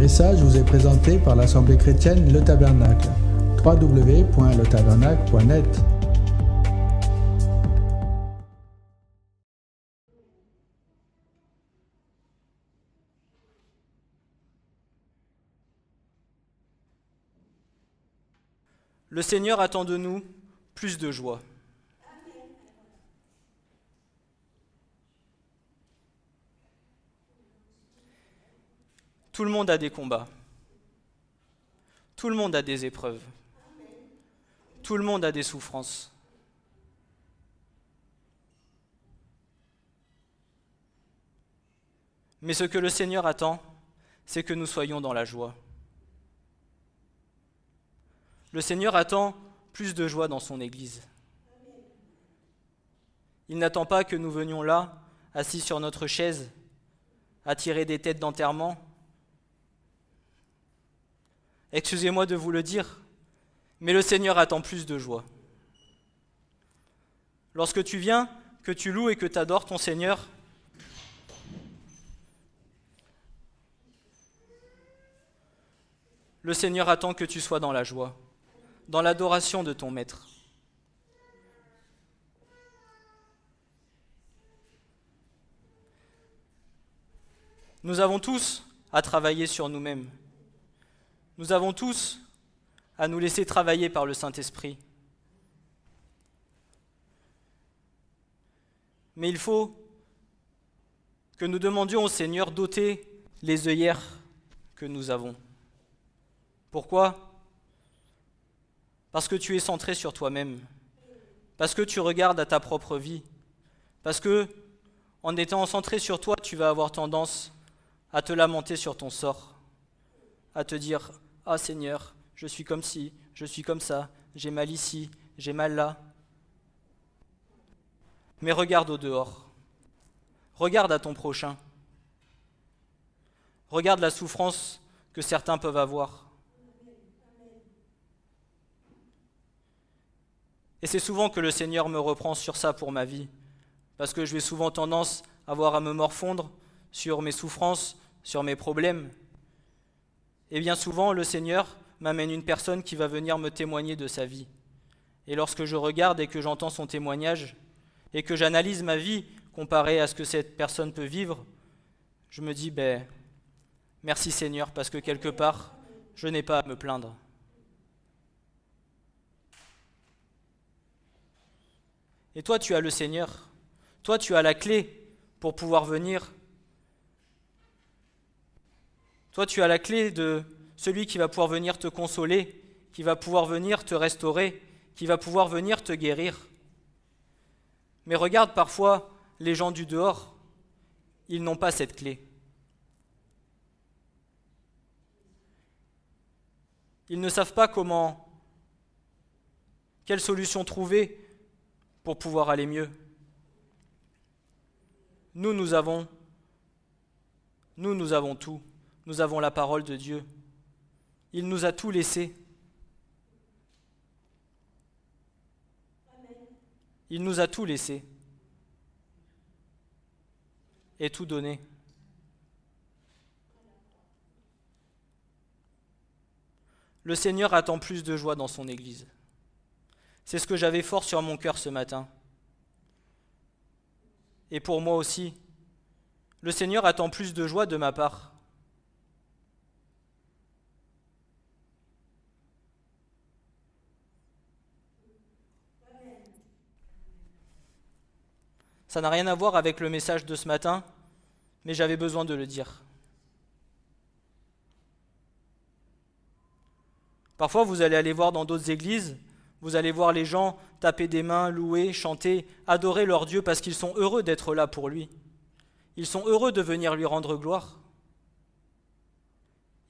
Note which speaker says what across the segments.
Speaker 1: message vous est présenté par l'Assemblée chrétienne Le Tabernacle. www.letabernacle.net.
Speaker 2: Le Seigneur attend de nous plus de joie. Tout le monde a des combats. Tout le monde a des épreuves. Tout le monde a des souffrances. Mais ce que le Seigneur attend, c'est que nous soyons dans la joie. Le Seigneur attend plus de joie dans son Église. Il n'attend pas que nous venions là, assis sur notre chaise, à tirer des têtes d'enterrement. Excusez-moi de vous le dire, mais le Seigneur attend plus de joie. Lorsque tu viens, que tu loues et que tu adores ton Seigneur, le Seigneur attend que tu sois dans la joie, dans l'adoration de ton Maître. Nous avons tous à travailler sur nous-mêmes. Nous avons tous à nous laisser travailler par le Saint-Esprit. Mais il faut que nous demandions au Seigneur d'ôter les œillères que nous avons. Pourquoi ? Parce que tu es centré sur toi-même, parce que tu regardes à ta propre vie, parce que, en étant centré sur toi, tu vas avoir tendance à te lamenter sur ton sort, à te dire « Ah Seigneur, je suis comme ci, je suis comme ça, j'ai mal ici, j'ai mal là. » Mais regarde au dehors, regarde à ton prochain, regarde la souffrance que certains peuvent avoir. Et c'est souvent que le Seigneur me reprend sur ça pour ma vie, parce que je vais souvent tendance à avoir à me morfondre sur mes souffrances, sur mes problèmes. Et bien souvent, le Seigneur m'amène une personne qui va venir me témoigner de sa vie. Et lorsque je regarde et que j'entends son témoignage, et que j'analyse ma vie comparée à ce que cette personne peut vivre, je me dis, merci Seigneur, parce que quelque part, je n'ai pas à me plaindre. Et toi, tu as le Seigneur. Toi, tu as la clé pour pouvoir venir. Toi, tu as la clé de celui qui va pouvoir venir te consoler, qui va pouvoir venir te restaurer, qui va pouvoir venir te guérir. Mais regarde parfois les gens du dehors, ils n'ont pas cette clé. Ils ne savent pas quelle solution trouver pour pouvoir aller mieux. Nous avons tout. Nous avons la parole de Dieu. Il nous a tout laissé. Il nous a tout laissé. Et tout donné. Le Seigneur attend plus de joie dans son Église. C'est ce que j'avais fort sur mon cœur ce matin. Et pour moi aussi, le Seigneur attend plus de joie de ma part. Ça n'a rien à voir avec le message de ce matin, mais j'avais besoin de le dire. Parfois, vous allez aller voir dans d'autres églises, vous allez voir les gens taper des mains, louer, chanter, adorer leur Dieu parce qu'ils sont heureux d'être là pour lui. Ils sont heureux de venir lui rendre gloire.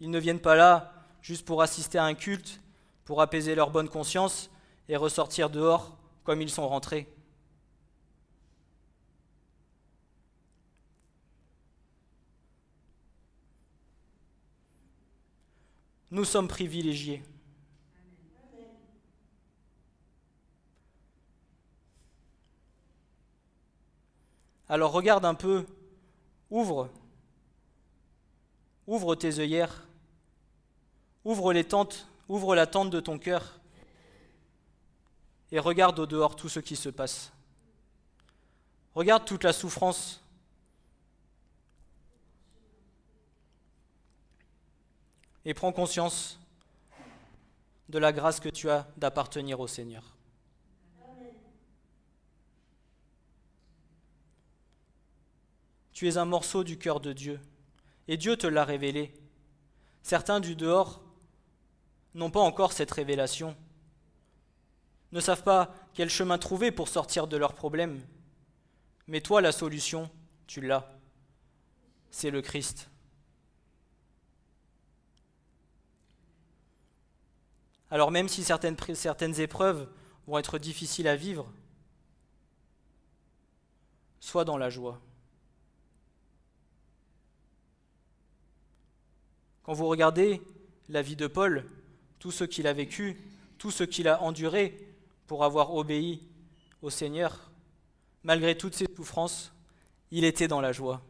Speaker 2: Ils ne viennent pas là juste pour assister à un culte, pour apaiser leur bonne conscience et ressortir dehors comme ils sont rentrés. Nous sommes privilégiés. Alors regarde un peu, ouvre tes œillères ouvre la tente de ton cœur et regarde au dehors tout ce qui se passe. Regarde toute la souffrance. Et prends conscience de la grâce que tu as d'appartenir au Seigneur. Tu es un morceau du cœur de Dieu, et Dieu te l'a révélé. Certains du dehors n'ont pas encore cette révélation, ne savent pas quel chemin trouver pour sortir de leurs problèmes. Mais toi, la solution, tu l'as. C'est le Christ. Alors même si certaines épreuves vont être difficiles à vivre, sois dans la joie. Quand vous regardez la vie de Paul, tout ce qu'il a vécu, tout ce qu'il a enduré pour avoir obéi au Seigneur, malgré toutes ses souffrances, il était dans la joie.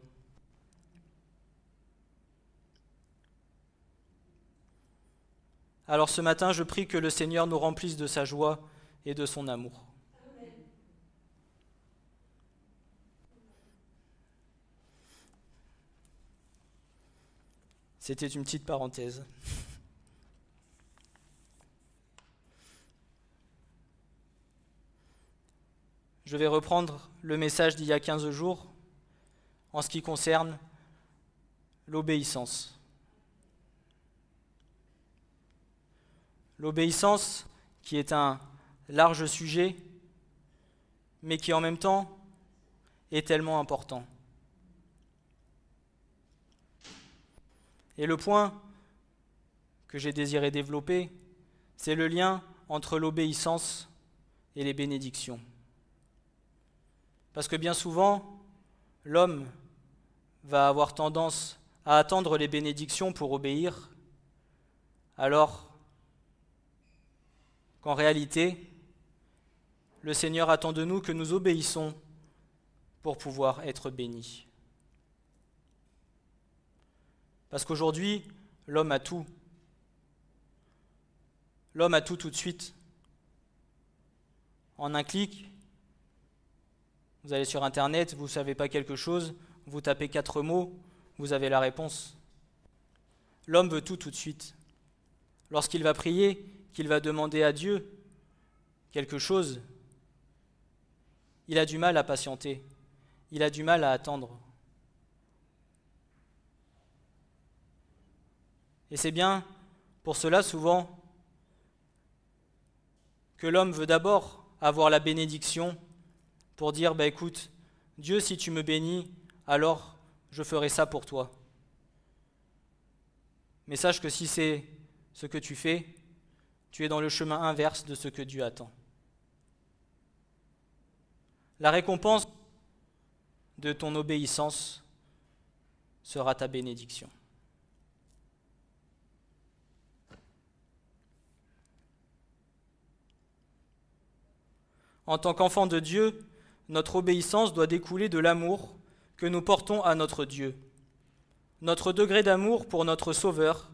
Speaker 2: Alors ce matin, je prie que le Seigneur nous remplisse de sa joie et de son amour. C'était une petite parenthèse. Je vais reprendre le message d'il y a 15 jours en ce qui concerne l'obéissance. L'obéissance qui est un large sujet, mais qui en même temps est tellement important. Et le point que j'ai désiré développer, c'est le lien entre l'obéissance et les bénédictions. Parce que bien souvent, l'homme va avoir tendance à attendre les bénédictions pour obéir, alors qu'en réalité, le Seigneur attend de nous que nous obéissons pour pouvoir être bénis. Parce qu'aujourd'hui, l'homme a tout. L'homme a tout de suite. En un clic, vous allez sur Internet, vous ne savez pas quelque chose, vous tapez 4 mots, vous avez la réponse. L'homme veut tout de suite. Lorsqu'il va prier, qu'il va demander à Dieu quelque chose, il a du mal à patienter, il a du mal à attendre. Et c'est bien pour cela souvent que l'homme veut d'abord avoir la bénédiction pour dire, écoute, Dieu, si tu me bénis, alors je ferai ça pour toi. Mais sache que si c'est ce que tu fais, tu es dans le chemin inverse de ce que Dieu attend. La récompense de ton obéissance sera ta bénédiction. En tant qu'enfant de Dieu, notre obéissance doit découler de l'amour que nous portons à notre Dieu. Notre degré d'amour pour notre Sauveur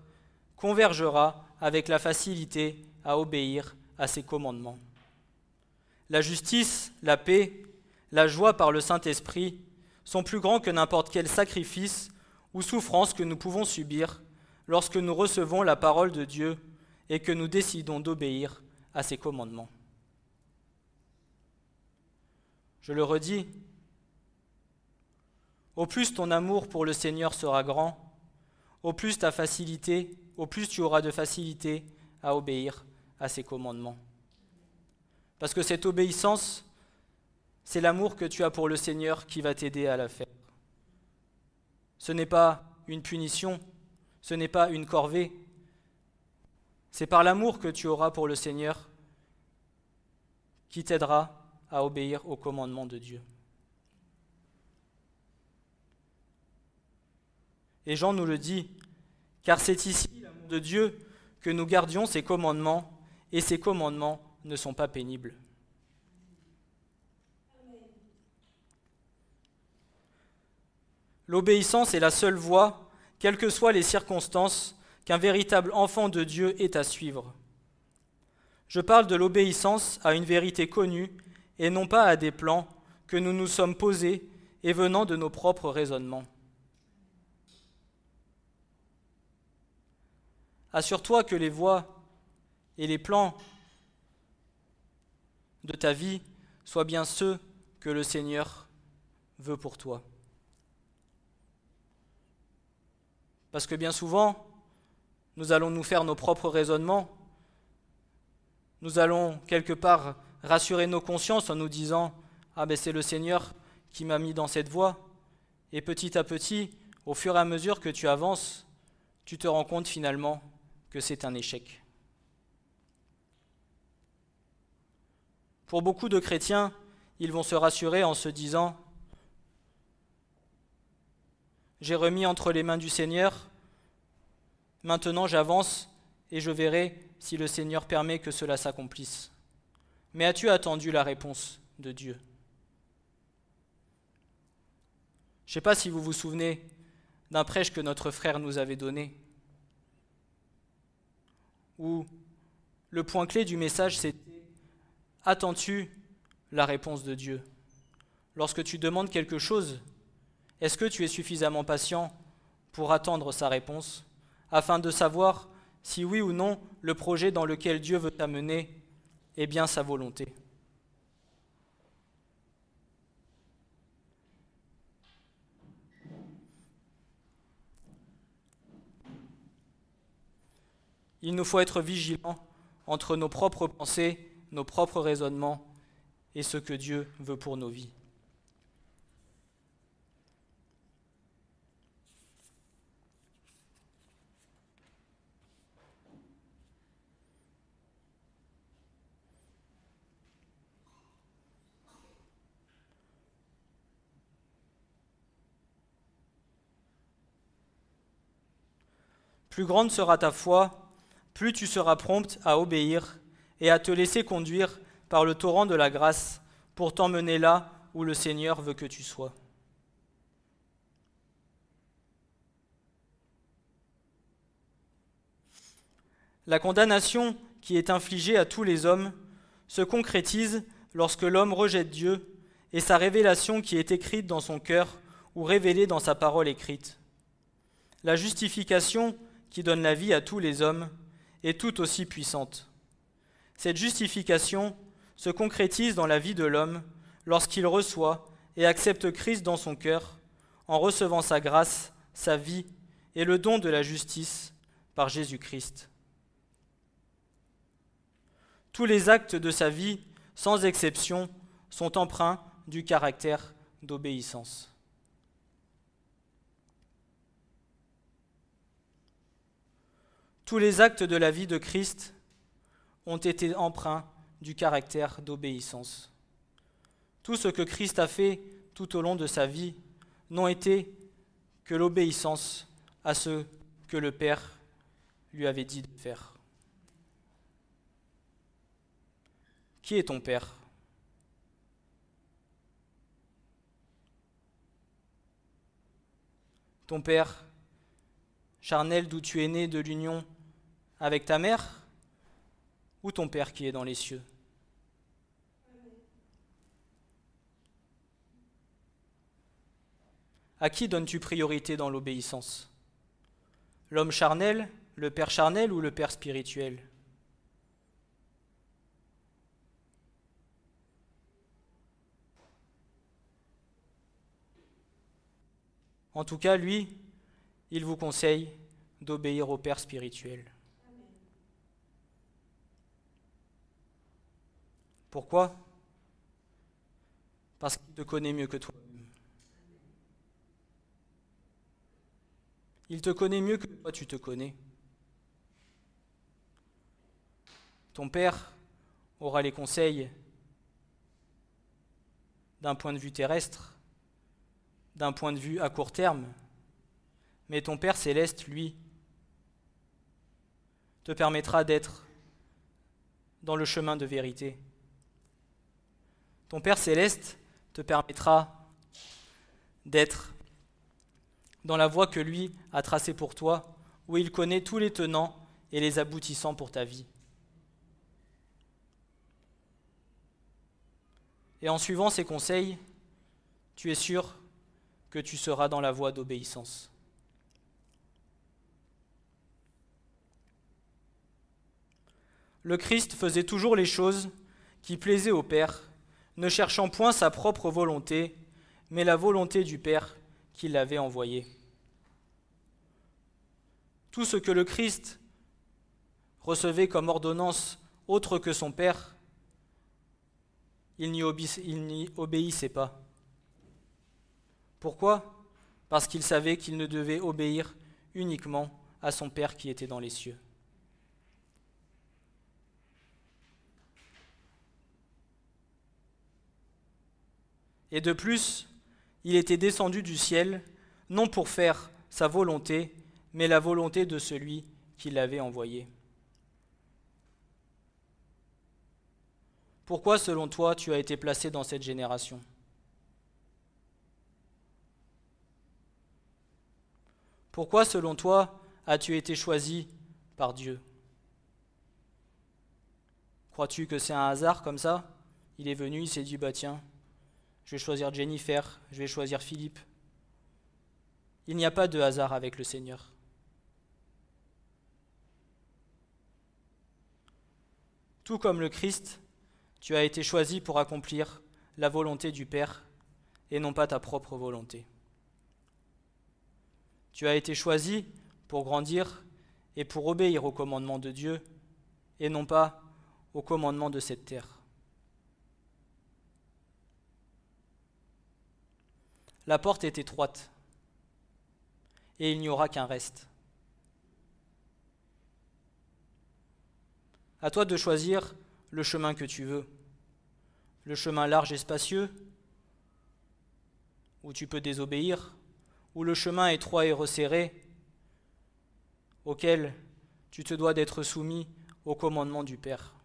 Speaker 2: convergera avec la facilité à obéir à ses commandements. La justice, la paix, la joie par le Saint-Esprit sont plus grands que n'importe quel sacrifice ou souffrance que nous pouvons subir lorsque nous recevons la parole de Dieu et que nous décidons d'obéir à ses commandements. Je le redis, au plus ton amour pour le Seigneur sera grand, au plus tu auras de facilité à obéir à ses commandements. Parce que cette obéissance, c'est l'amour que tu as pour le Seigneur qui va t'aider à la faire. Ce n'est pas une punition, ce n'est pas une corvée. C'est par l'amour que tu auras pour le Seigneur qui t'aidera à obéir aux commandements de Dieu. Et Jean nous le dit, car c'est ici l'amour de Dieu que nous gardions ses commandements, et ses commandements ne sont pas pénibles. L'obéissance est la seule voie, quelles que soient les circonstances, qu'un véritable enfant de Dieu est à suivre. Je parle de l'obéissance à une vérité connue et non pas à des plans que nous nous sommes posés et venant de nos propres raisonnements. Assure-toi que les voies et les plans de ta vie soient bien ceux que le Seigneur veut pour toi. Parce que bien souvent, nous allons nous faire nos propres raisonnements. Nous allons quelque part rassurer nos consciences en nous disant « Ah ben c'est le Seigneur qui m'a mis dans cette voie ». Et petit à petit, au fur et à mesure que tu avances, tu te rends compte finalement que c'est un échec. Pour beaucoup de chrétiens, ils vont se rassurer en se disant « J'ai remis entre les mains du Seigneur, maintenant j'avance et je verrai si le Seigneur permet que cela s'accomplisse. » Mais as-tu attendu la réponse de Dieu ? Je ne sais pas si vous vous souvenez d'un prêche que notre frère nous avait donné, où le point clé du message c'était « Attends-tu la réponse de Dieu ?» Lorsque tu demandes quelque chose, est-ce que tu es suffisamment patient pour attendre sa réponse, afin de savoir si oui ou non le projet dans lequel Dieu veut t'amener est bien sa volonté. Il nous faut être vigilants entre nos propres pensées, nos propres raisonnements et ce que Dieu veut pour nos vies. Plus grande sera ta foi, plus tu seras prompte à obéir et à te laisser conduire par le torrent de la grâce pour t'emmener là où le Seigneur veut que tu sois. La condamnation qui est infligée à tous les hommes se concrétise lorsque l'homme rejette Dieu et sa révélation qui est écrite dans son cœur ou révélée dans sa parole écrite. La justification qui donne la vie à tous les hommes est tout aussi puissante. Cette justification se concrétise dans la vie de l'homme lorsqu'il reçoit et accepte Christ dans son cœur, en recevant sa grâce, sa vie et le don de la justice par Jésus-Christ. Tous les actes de sa vie, sans exception, sont empreints du caractère d'obéissance. Tous les actes de la vie de Christ ont été empreints du caractère d'obéissance. Tout ce que Christ a fait tout au long de sa vie n'ont été que l'obéissance à ce que le Père lui avait dit de faire. Qui est ton Père ? Ton Père charnel d'où tu es né de l'union avec ta mère, ou ton Père qui est dans les cieux ? À qui donnes-tu priorité dans l'obéissance ? L'homme charnel, le Père charnel ou le Père spirituel ? En tout cas, lui, il vous conseille d'obéir au Père spirituel. Pourquoi ? Parce qu'il te connaît mieux que toi-même. Il te connaît mieux que toi tu te connais. Ton Père aura les conseils d'un point de vue terrestre, d'un point de vue à court terme, mais ton Père céleste, lui, te permettra d'être dans le chemin de vérité. Ton Père céleste te permettra d'être dans la voie que lui a tracée pour toi où il connaît tous les tenants et les aboutissants pour ta vie. Et en suivant ses conseils, tu es sûr que tu seras dans la voie d'obéissance. Le Christ faisait toujours les choses qui plaisaient au Père, ne cherchant point sa propre volonté, mais la volonté du Père qui l'avait envoyé. Tout ce que le Christ recevait comme ordonnance autre que son Père, il n'y obéissait pas. Pourquoi ? Parce qu'il savait qu'il ne devait obéir uniquement à son Père qui était dans les cieux. Et de plus, il était descendu du ciel, non pour faire sa volonté, mais la volonté de celui qui l'avait envoyé. Pourquoi, selon toi, tu as été placé dans cette génération ? Pourquoi, selon toi, as-tu été choisi par Dieu ? Crois-tu que c'est un hasard comme ça ? Il est venu, il s'est dit, bah tiens, je vais choisir Jennifer, je vais choisir Philippe. Il n'y a pas de hasard avec le Seigneur. Tout comme le Christ, tu as été choisi pour accomplir la volonté du Père et non pas ta propre volonté. Tu as été choisi pour grandir et pour obéir aux commandements de Dieu et non pas aux commandements de cette terre. La porte est étroite et il n'y aura qu'un reste. À toi de choisir le chemin que tu veux, le chemin large et spacieux, où tu peux désobéir, ou le chemin étroit et resserré, auquel tu te dois d'être soumis au commandement du Père.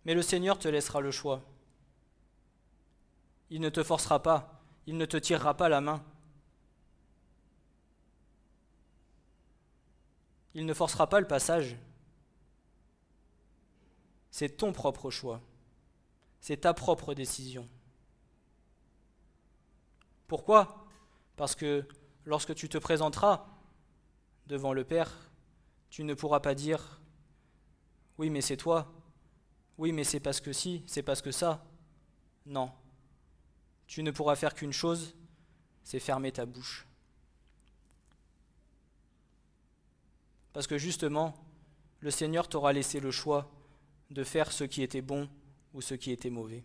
Speaker 2: Mais le Seigneur te laissera le choix. Il ne te forcera pas, il ne te tirera pas la main. Il ne forcera pas le passage. C'est ton propre choix. C'est ta propre décision. Pourquoi ? Parce que lorsque tu te présenteras devant le Père, tu ne pourras pas dire « Oui, mais c'est toi. Oui, mais c'est parce que si, c'est parce que ça. » Non. Tu ne pourras faire qu'une chose, c'est fermer ta bouche. Parce que justement, le Seigneur t'aura laissé le choix de faire ce qui était bon ou ce qui était mauvais.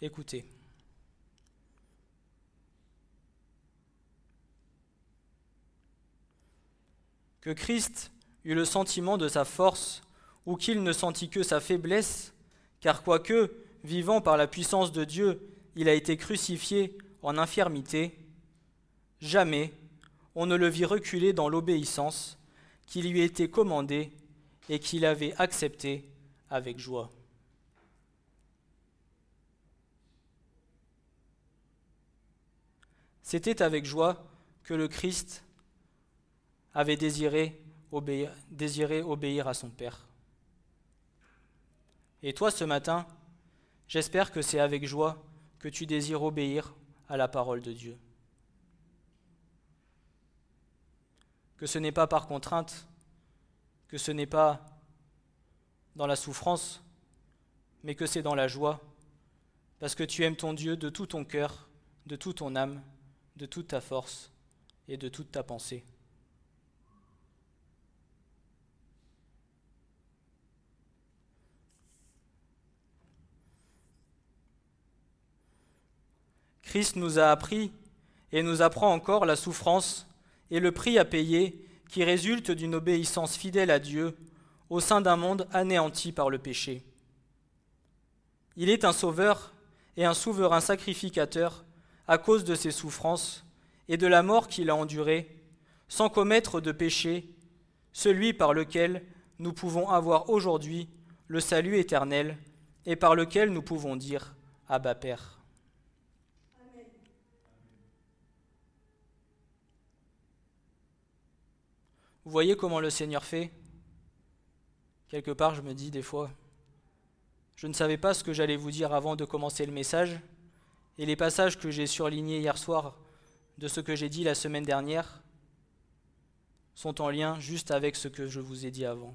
Speaker 2: Écoutez. Que Christ eut le sentiment de sa force ou qu'il ne sentit que sa faiblesse, car quoique, vivant par la puissance de Dieu, il a été crucifié en infirmité, jamais on ne le vit reculer dans l'obéissance qui lui était commandée et qu'il avait acceptée avec joie. C'était avec joie que le Christ avait désiré obéir à son Père. Et toi, ce matin, j'espère que c'est avec joie que tu désires obéir à la parole de Dieu. Que ce n'est pas par contrainte, que ce n'est pas dans la souffrance, mais que c'est dans la joie, parce que tu aimes ton Dieu de tout ton cœur, de toute ton âme, de toute ta force et de toute ta pensée. Christ nous a appris et nous apprend encore la souffrance et le prix à payer qui résulte d'une obéissance fidèle à Dieu au sein d'un monde anéanti par le péché. Il est un sauveur et un souverain sacrificateur à cause de ses souffrances et de la mort qu'il a endurée, sans commettre de péché, celui par lequel nous pouvons avoir aujourd'hui le salut éternel et par lequel nous pouvons dire « Abba Père ». Vous voyez comment le Seigneur fait ? Quelque part, je me dis des fois, je ne savais pas ce que j'allais vous dire avant de commencer le message, et les passages que j'ai surlignés hier soir de ce que j'ai dit la semaine dernière sont en lien juste avec ce que je vous ai dit avant.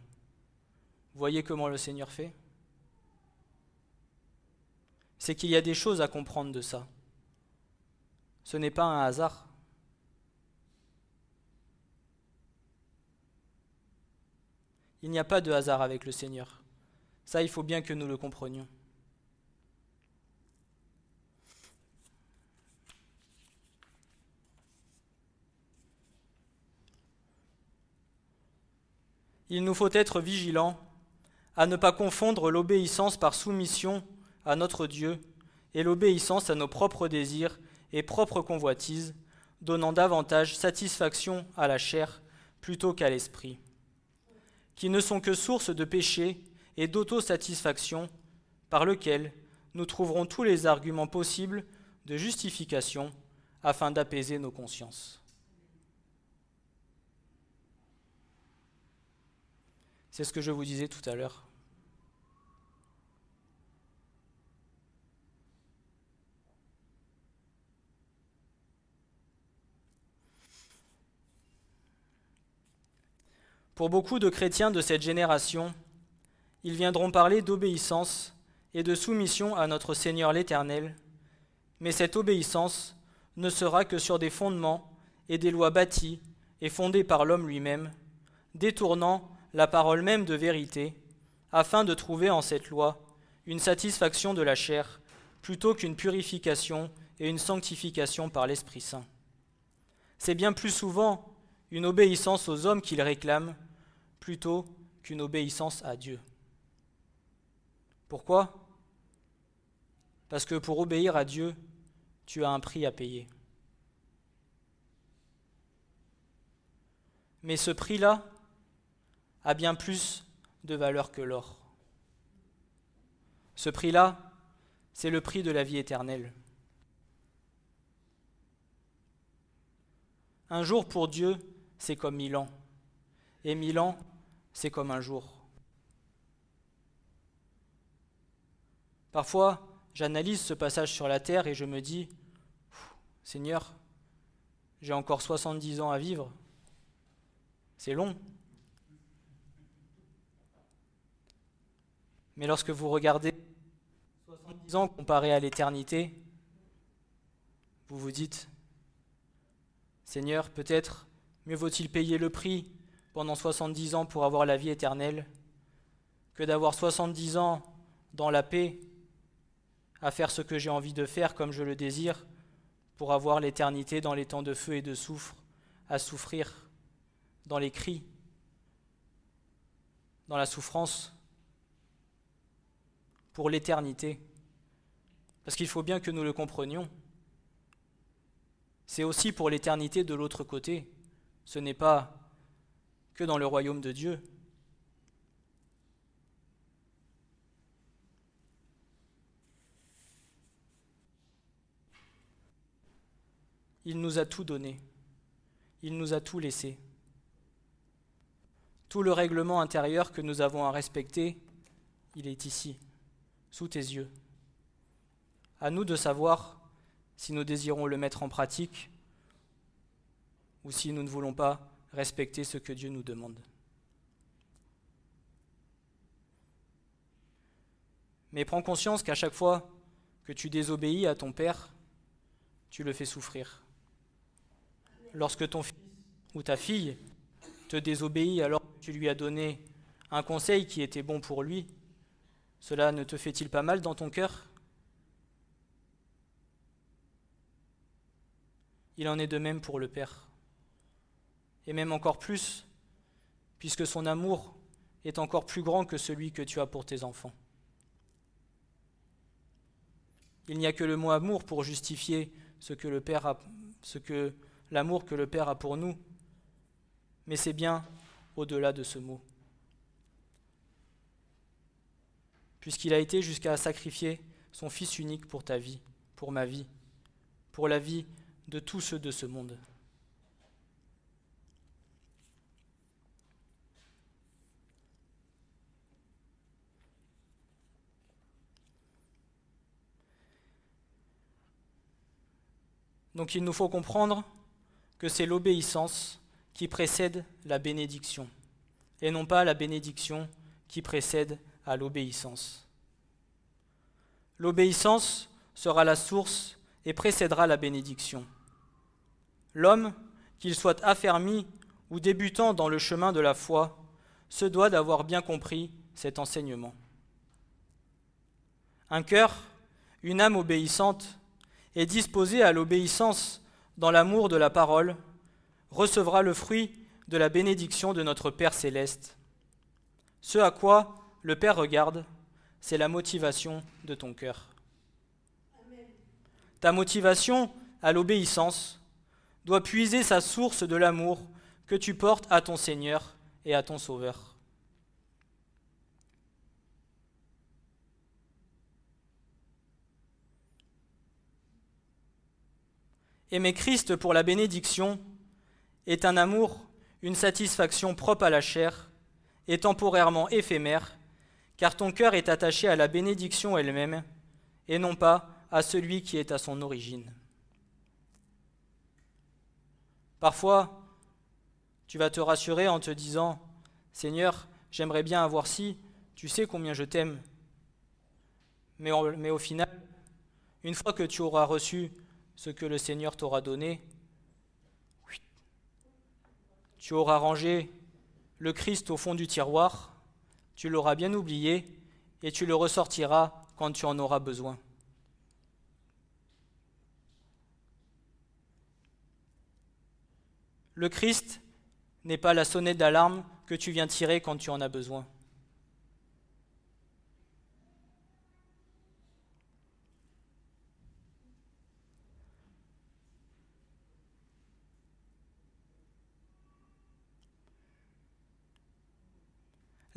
Speaker 2: Vous voyez comment le Seigneur fait ? C'est qu'il y a des choses à comprendre de ça. Ce n'est pas un hasard. Il n'y a pas de hasard avec le Seigneur. Ça, il faut bien que nous le comprenions. Il nous faut être vigilants à ne pas confondre l'obéissance par soumission à notre Dieu et l'obéissance à nos propres désirs et propres convoitises, donnant davantage satisfaction à la chair plutôt qu'à l'esprit, qui ne sont que source de péché et d'autosatisfaction, par lequel nous trouverons tous les arguments possibles de justification afin d'apaiser nos consciences. C'est ce que je vous disais tout à l'heure. Pour beaucoup de chrétiens de cette génération, ils viendront parler d'obéissance et de soumission à notre Seigneur l'Éternel, mais cette obéissance ne sera que sur des fondements et des lois bâties et fondées par l'homme lui-même, détournant la parole même de vérité, afin de trouver en cette loi une satisfaction de la chair, plutôt qu'une purification et une sanctification par l'Esprit Saint. C'est bien plus souvent une obéissance aux hommes qu'ils réclament, plutôt qu'une obéissance à Dieu. Pourquoi ? Parce que pour obéir à Dieu, tu as un prix à payer. Mais ce prix-là a bien plus de valeur que l'or. Ce prix-là, c'est le prix de la vie éternelle. Un jour pour Dieu, c'est comme 1000 ans. Et 1000 ans, c'est comme un jour. Parfois, j'analyse ce passage sur la terre et je me dis, Seigneur, j'ai encore 70 ans à vivre. C'est long. Mais lorsque vous regardez 70 ans comparé à l'éternité, vous vous dites, Seigneur, peut-être mieux vaut-il payer le prix pendant 70 ans pour avoir la vie éternelle que d'avoir 70 ans dans la paix à faire ce que j'ai envie de faire comme je le désire pour avoir l'éternité dans les temps de feu et de soufre, à souffrir dans les cris, dans la souffrance, pour l'éternité. Parce qu'il faut bien que nous le comprenions. C'est aussi pour l'éternité de l'autre côté. Ce n'est pas que dans le royaume de Dieu. Il nous a tout donné. Il nous a tout laissé. Tout le règlement intérieur que nous avons à respecter, il est ici, sous tes yeux. À nous de savoir si nous désirons le mettre en pratique ou si nous ne voulons pas respecter ce que Dieu nous demande. Mais prends conscience qu'à chaque fois que tu désobéis à ton Père, tu le fais souffrir. Lorsque ton fils ou ta fille te désobéit alors que tu lui as donné un conseil qui était bon pour lui, cela ne te fait-il pas mal dans ton cœur ? Il en est de même pour le Père. Et même encore plus, puisque son amour est encore plus grand que celui que tu as pour tes enfants. Il n'y a que le mot amour pour justifier l'amour que le Père a pour nous, mais c'est bien au-delà de ce mot. Puisqu'il a été jusqu'à sacrifier son Fils unique pour ta vie, pour ma vie, pour la vie de tous ceux de ce monde. Donc il nous faut comprendre que c'est l'obéissance qui précède la bénédiction, et non pas la bénédiction qui précède à l'obéissance. L'obéissance sera la source et précédera la bénédiction. L'homme, qu'il soit affermi ou débutant dans le chemin de la foi, se doit d'avoir bien compris cet enseignement. Un cœur, une âme obéissante, et disposée à l'obéissance dans l'amour de la parole, recevra le fruit de la bénédiction de notre Père céleste. Ce à quoi le Père regarde, c'est la motivation de ton cœur. Amen. Ta motivation à l'obéissance doit puiser sa source de l'amour que tu portes à ton Seigneur et à ton Sauveur. Aimer Christ pour la bénédiction est un amour, une satisfaction propre à la chair et temporairement éphémère, car ton cœur est attaché à la bénédiction elle-même et non pas à celui qui est à son origine. Parfois, tu vas te rassurer en te disant « Seigneur, j'aimerais bien avoir ci, tu sais combien je t'aime. » Mais au final, une fois que tu auras reçu ce que le Seigneur t'aura donné, tu auras rangé le Christ au fond du tiroir, tu l'auras bien oublié et tu le ressortiras quand tu en auras besoin. Le Christ n'est pas la sonnette d'alarme que tu viens tirer quand tu en as besoin.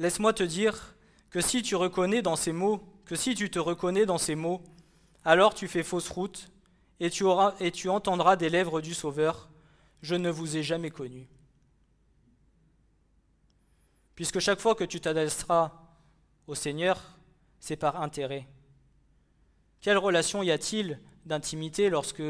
Speaker 2: Laisse-moi te dire que si tu te reconnais dans ces mots, alors tu fais fausse route et tu entendras des lèvres du Sauveur « Je ne vous ai jamais connu ». Puisque chaque fois que tu t'adresseras au Seigneur, c'est par intérêt. Quelle relation y a-t-il d'intimité lorsque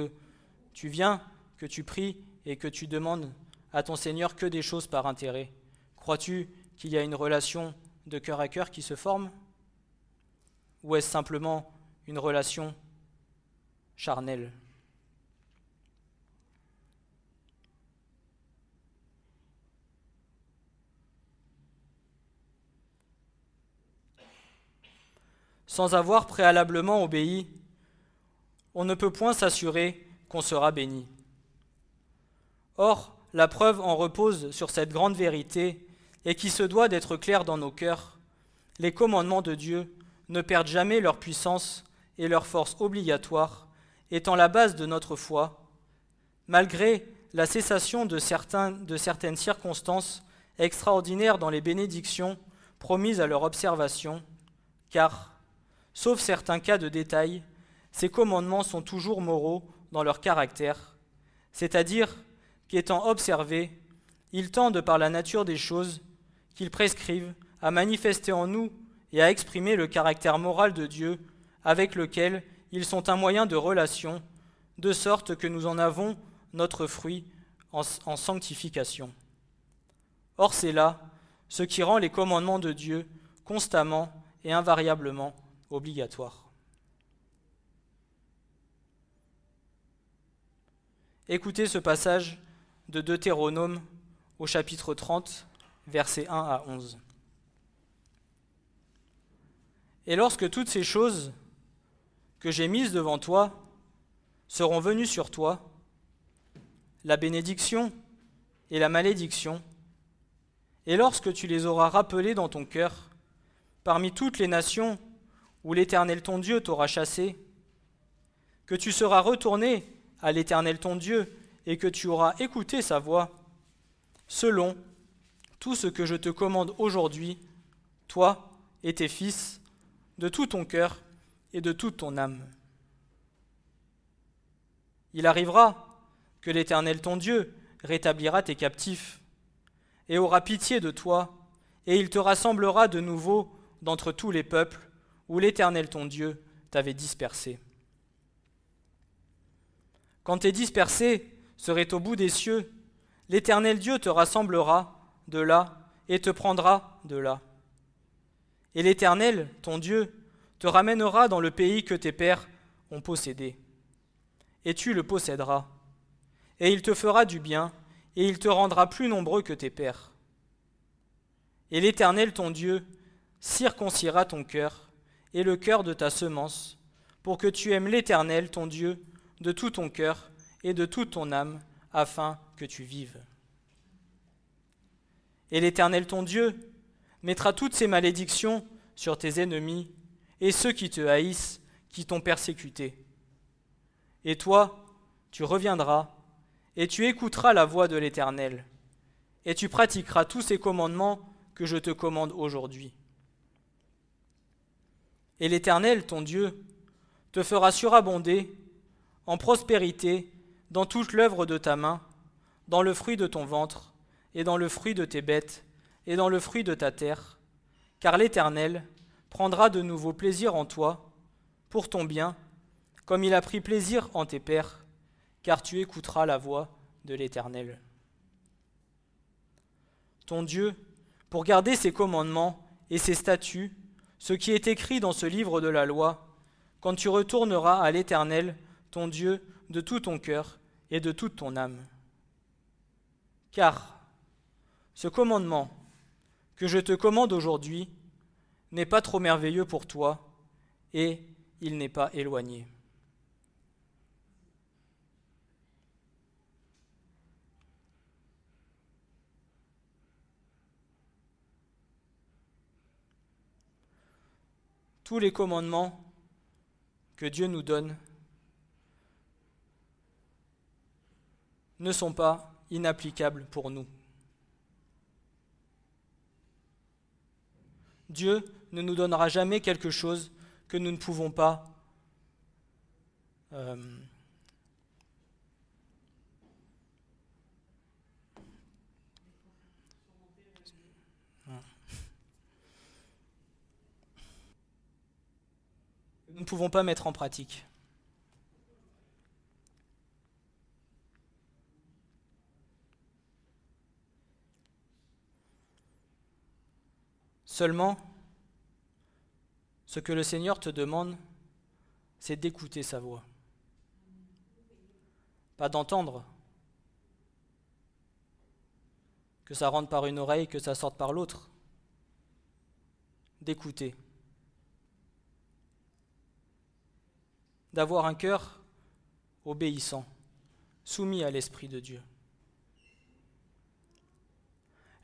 Speaker 2: tu viens, que tu pries et que tu demandes à ton Seigneur que des choses par intérêt? Crois-tu qu'il y a une relation de cœur à cœur qui se forme? Ou est-ce simplement une relation charnelle? Sans avoir préalablement obéi, on ne peut point s'assurer qu'on sera béni. Or, la preuve en repose sur cette grande vérité et qui se doit d'être claire dans nos cœurs. Les commandements de Dieu ne perdent jamais leur puissance et leur force obligatoire, étant la base de notre foi, malgré la cessation de certaines circonstances extraordinaires dans les bénédictions promises à leur observation, car, sauf certains cas de détail, ces commandements sont toujours moraux dans leur caractère, c'est-à-dire qu'étant observés, ils tendent par la nature des choses qu'ils prescrivent à manifester en nous et à exprimer le caractère moral de Dieu avec lequel ils sont un moyen de relation, de sorte que nous en avons notre fruit en sanctification. Or c'est là ce qui rend les commandements de Dieu constamment et invariablement obligatoires. Écoutez ce passage de Deutéronome au chapitre 30, versets 1 à 11. Et lorsque toutes ces choses que j'ai mises devant toi seront venues sur toi, la bénédiction et la malédiction, et lorsque tu les auras rappelées dans ton cœur, parmi toutes les nations où l'Éternel ton Dieu t'aura chassé, que tu seras retourné à l'Éternel ton Dieu et que tu auras écouté sa voix, selon tout ce que je te commande aujourd'hui, toi et tes fils, de tout ton cœur et de toute ton âme. Il arrivera que l'Éternel ton Dieu rétablira tes captifs et aura pitié de toi, et il te rassemblera de nouveau d'entre tous les peuples où l'Éternel ton Dieu t'avait dispersé. Quand tes dispersés seraient au bout des cieux, l'Éternel Dieu te rassemblera de là et te prendra de là. Et l'Éternel, ton Dieu, te ramènera dans le pays que tes pères ont possédé. Et tu le posséderas. Et il te fera du bien, et il te rendra plus nombreux que tes pères. Et l'Éternel, ton Dieu, circoncira ton cœur et le cœur de ta semence, pour que tu aimes l'Éternel, ton Dieu, de tout ton cœur et de toute ton âme, afin que tu vives. Et l'Éternel, ton Dieu, mettra toutes ces malédictions sur tes ennemis et ceux qui te haïssent, qui t'ont persécuté. Et toi, tu reviendras, et tu écouteras la voix de l'Éternel, et tu pratiqueras tous ces commandements que je te commande aujourd'hui. Et l'Éternel, ton Dieu, te fera surabonder en prospérité dans toute l'œuvre de ta main, dans le fruit de ton ventre, et dans le fruit de tes bêtes, et dans le fruit de ta terre, car l'Éternel prendra de nouveau plaisir en toi, pour ton bien, comme il a pris plaisir en tes pères, car tu écouteras la voix de l'Éternel. Ton Dieu, pour garder ses commandements et ses statuts, ce qui est écrit dans ce livre de la loi, quand tu retourneras à l'Éternel, ton Dieu, de tout ton cœur et de toute ton âme. Car ce commandement que je te commande aujourd'hui n'est pas trop merveilleux pour toi, et il n'est pas éloigné. Tous les commandements que Dieu nous donne ne sont pas inapplicables pour nous. Dieu ne nous donnera jamais quelque chose que nous ne pouvons pas nous ne pouvons pas mettre en pratique. Seulement, ce que le Seigneur te demande, c'est d'écouter sa voix. Pas d'entendre, que ça rentre par une oreille, que ça sorte par l'autre. D'écouter. D'avoir un cœur obéissant, soumis à l'Esprit de Dieu.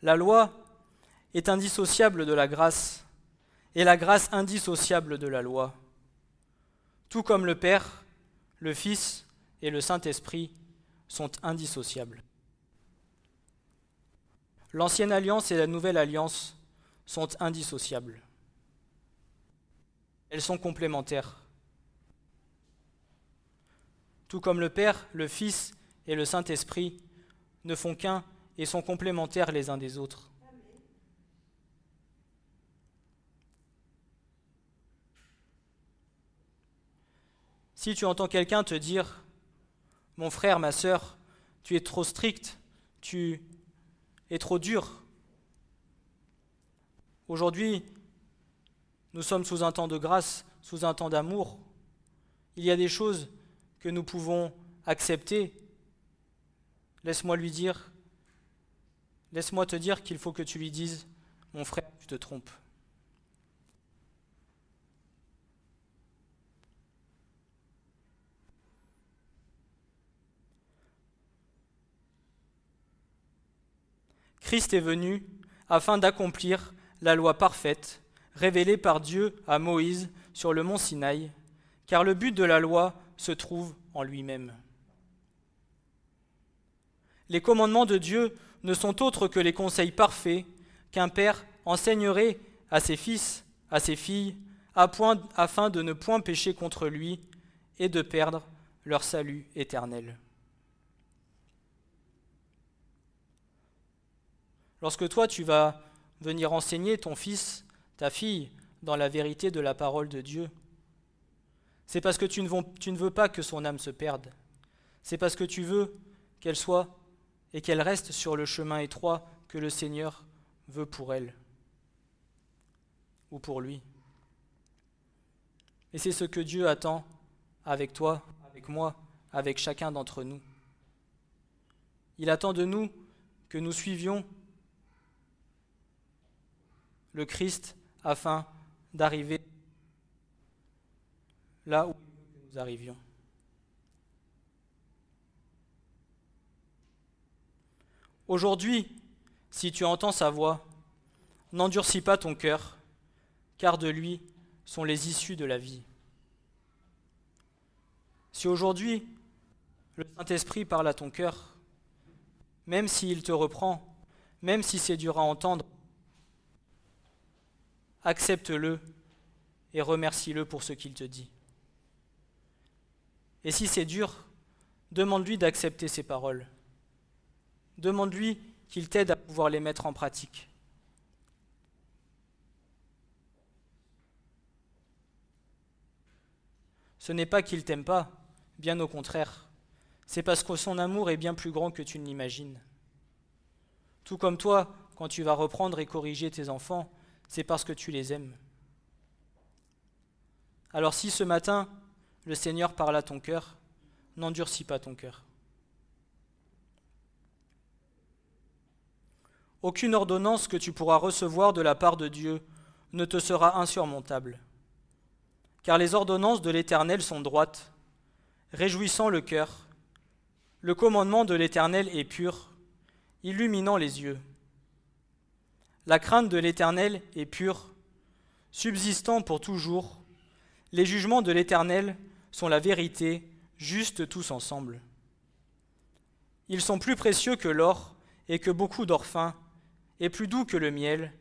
Speaker 2: La loi est indissociable de la grâce, et la grâce indissociable de la loi. Tout comme le Père, le Fils et le Saint-Esprit sont indissociables. L'ancienne alliance et la nouvelle alliance sont indissociables. Elles sont complémentaires. Tout comme le Père, le Fils et le Saint-Esprit ne font qu'un et sont complémentaires les uns des autres. Si tu entends quelqu'un te dire « Mon frère, ma sœur, tu es trop strict, tu es trop dur », aujourd'hui, nous sommes sous un temps de grâce, sous un temps d'amour. Il y a des choses que nous pouvons accepter. Laisse-moi te dire qu'il faut que tu lui dises « Mon frère, tu te trompes ». Christ est venu afin d'accomplir la loi parfaite, révélée par Dieu à Moïse sur le mont Sinaï, car le but de la loi se trouve en lui-même. Les commandements de Dieu ne sont autres que les conseils parfaits qu'un père enseignerait à ses fils, à ses filles, afin de ne point pécher contre lui et de perdre leur salut éternel. Lorsque toi, tu vas venir enseigner ton fils, ta fille, dans la vérité de la parole de Dieu, c'est parce que tu ne veux pas que son âme se perde. C'est parce que tu veux qu'elle soit et qu'elle reste sur le chemin étroit que le Seigneur veut pour elle ou pour lui. Et c'est ce que Dieu attend avec toi, avec moi, avec chacun d'entre nous. Il attend de nous que nous suivions le Christ afin d'arriver là où nous arrivions. Aujourd'hui, si tu entends sa voix, n'endurcis pas ton cœur, car de lui sont les issues de la vie. Si aujourd'hui, le Saint-Esprit parle à ton cœur, même s'il te reprend, même si c'est dur à entendre, accepte-le et remercie-le pour ce qu'il te dit. Et si c'est dur, demande-lui d'accepter ses paroles. Demande-lui qu'il t'aide à pouvoir les mettre en pratique. Ce n'est pas qu'il t'aime pas, bien au contraire. C'est parce que son amour est bien plus grand que tu ne l'imagines. Tout comme toi, quand tu vas reprendre et corriger tes enfants, c'est parce que tu les aimes. Alors si ce matin, le Seigneur parle à ton cœur, n'endurcis pas ton cœur. Aucune ordonnance que tu pourras recevoir de la part de Dieu ne te sera insurmontable. Car les ordonnances de l'Éternel sont droites, réjouissant le cœur. Le commandement de l'Éternel est pur, illuminant les yeux. La crainte de l'Éternel est pure, subsistant pour toujours. Les jugements de l'Éternel sont la vérité, justes tous ensemble. Ils sont plus précieux que l'or et que beaucoup d'or fin, et plus doux que le miel,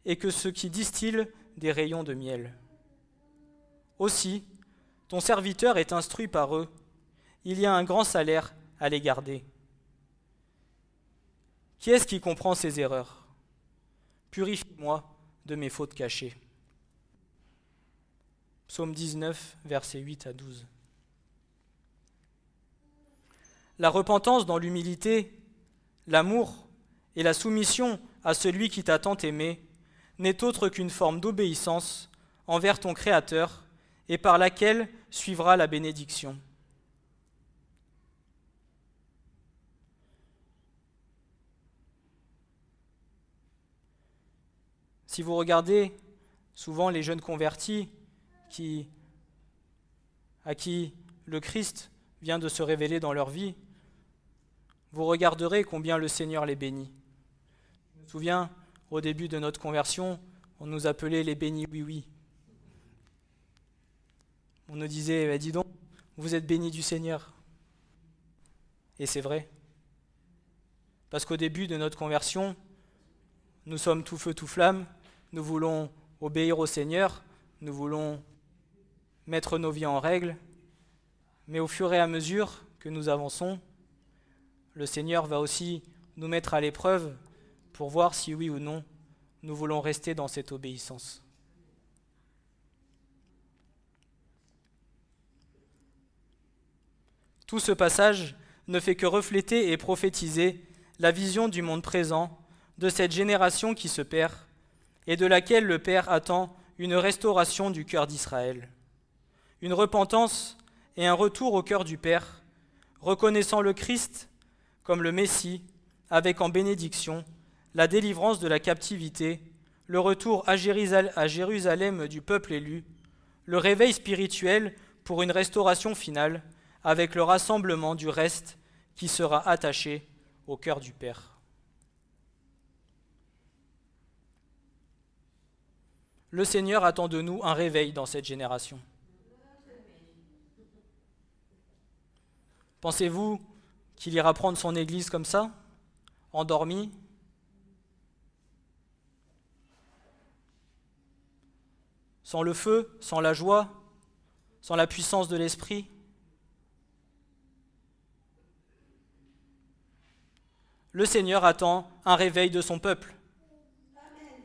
Speaker 2: et que ce qui distille des rayons de miel. Aussi, ton serviteur est instruit par eux, il y a un grand salaire à les garder. Qui est-ce qui comprend ces erreurs? Purifie-moi de mes fautes cachées. Psaume 19, versets 8 à 12. La repentance dans l'humilité, l'amour et la soumission à celui qui t'a tant aimé n'est autre qu'une forme d'obéissance envers ton Créateur et par laquelle suivra la bénédiction. Si vous regardez souvent les jeunes convertis à qui le Christ vient de se révéler dans leur vie, vous regarderez combien le Seigneur les bénit. Je me souviens, au début de notre conversion, on nous appelait les bénis oui-oui. On nous disait, dis donc, vous êtes bénis du Seigneur. Et c'est vrai. Parce qu'au début de notre conversion, nous sommes tout feu, tout flamme, nous voulons obéir au Seigneur, nous voulons mettre nos vies en règle, mais au fur et à mesure que nous avançons, le Seigneur va aussi nous mettre à l'épreuve pour voir si oui ou non nous voulons rester dans cette obéissance. Tout ce passage ne fait que refléter et prophétiser la vision du monde présent, de cette génération qui se perd, et de laquelle le Père attend une restauration du cœur d'Israël, une repentance et un retour au cœur du Père, reconnaissant le Christ comme le Messie, avec en bénédiction la délivrance de la captivité, le retour à Jérusalem du peuple élu, le réveil spirituel pour une restauration finale, avec le rassemblement du reste qui sera attaché au cœur du Père. Le Seigneur attend de nous un réveil dans cette génération. Pensez-vous qu'il ira prendre son Église comme ça, endormi, sans le feu, sans la joie, sans la puissance de l'esprit. Le Seigneur attend un réveil de son peuple.
Speaker 3: Amen.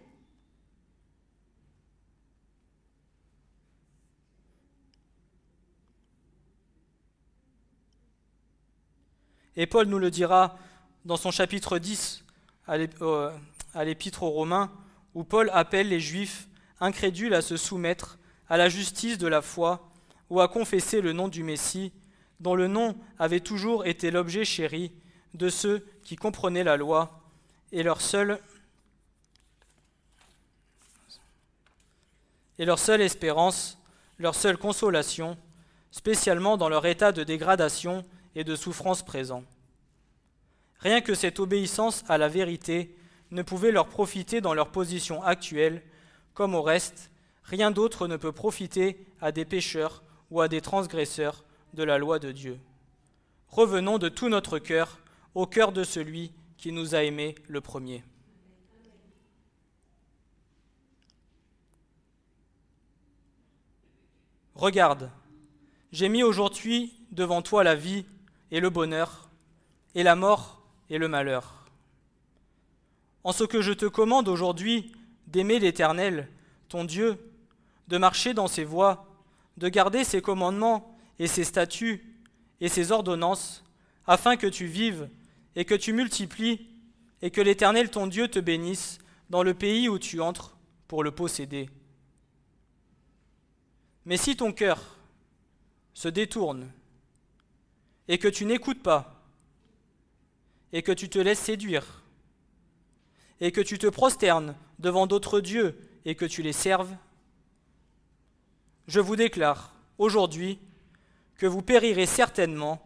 Speaker 2: Et Paul nous le dira dans son chapitre 10 à l'Épître aux Romains, où Paul appelle les Juifs incrédules à se soumettre à la justice de la foi ou à confesser le nom du Messie, dont le nom avait toujours été l'objet chéri de ceux qui comprenaient la loi, et leur seule espérance, leur seule consolation, spécialement dans leur état de dégradation et de souffrance présent. Rien que cette obéissance à la vérité ne pouvait leur profiter dans leur position actuelle, comme au reste, rien d'autre ne peut profiter à des pécheurs ou à des transgresseurs de la loi de Dieu. Revenons de tout notre cœur au cœur de celui qui nous a aimés le premier. Regarde, j'ai mis aujourd'hui devant toi la vie et le bonheur, et la mort et le malheur. En ce que je te commande aujourd'hui d'aimer l'Éternel, ton Dieu, de marcher dans ses voies, de garder ses commandements et ses statuts et ses ordonnances, afin que tu vives et que tu multiplies, et que l'Éternel ton Dieu te bénisse dans le pays où tu entres pour le posséder. Mais si ton cœur se détourne, et que tu n'écoutes pas, et que tu te laisses séduire, et que tu te prosternes devant d'autres dieux et que tu les serves, je vous déclare aujourd'hui que vous périrez certainement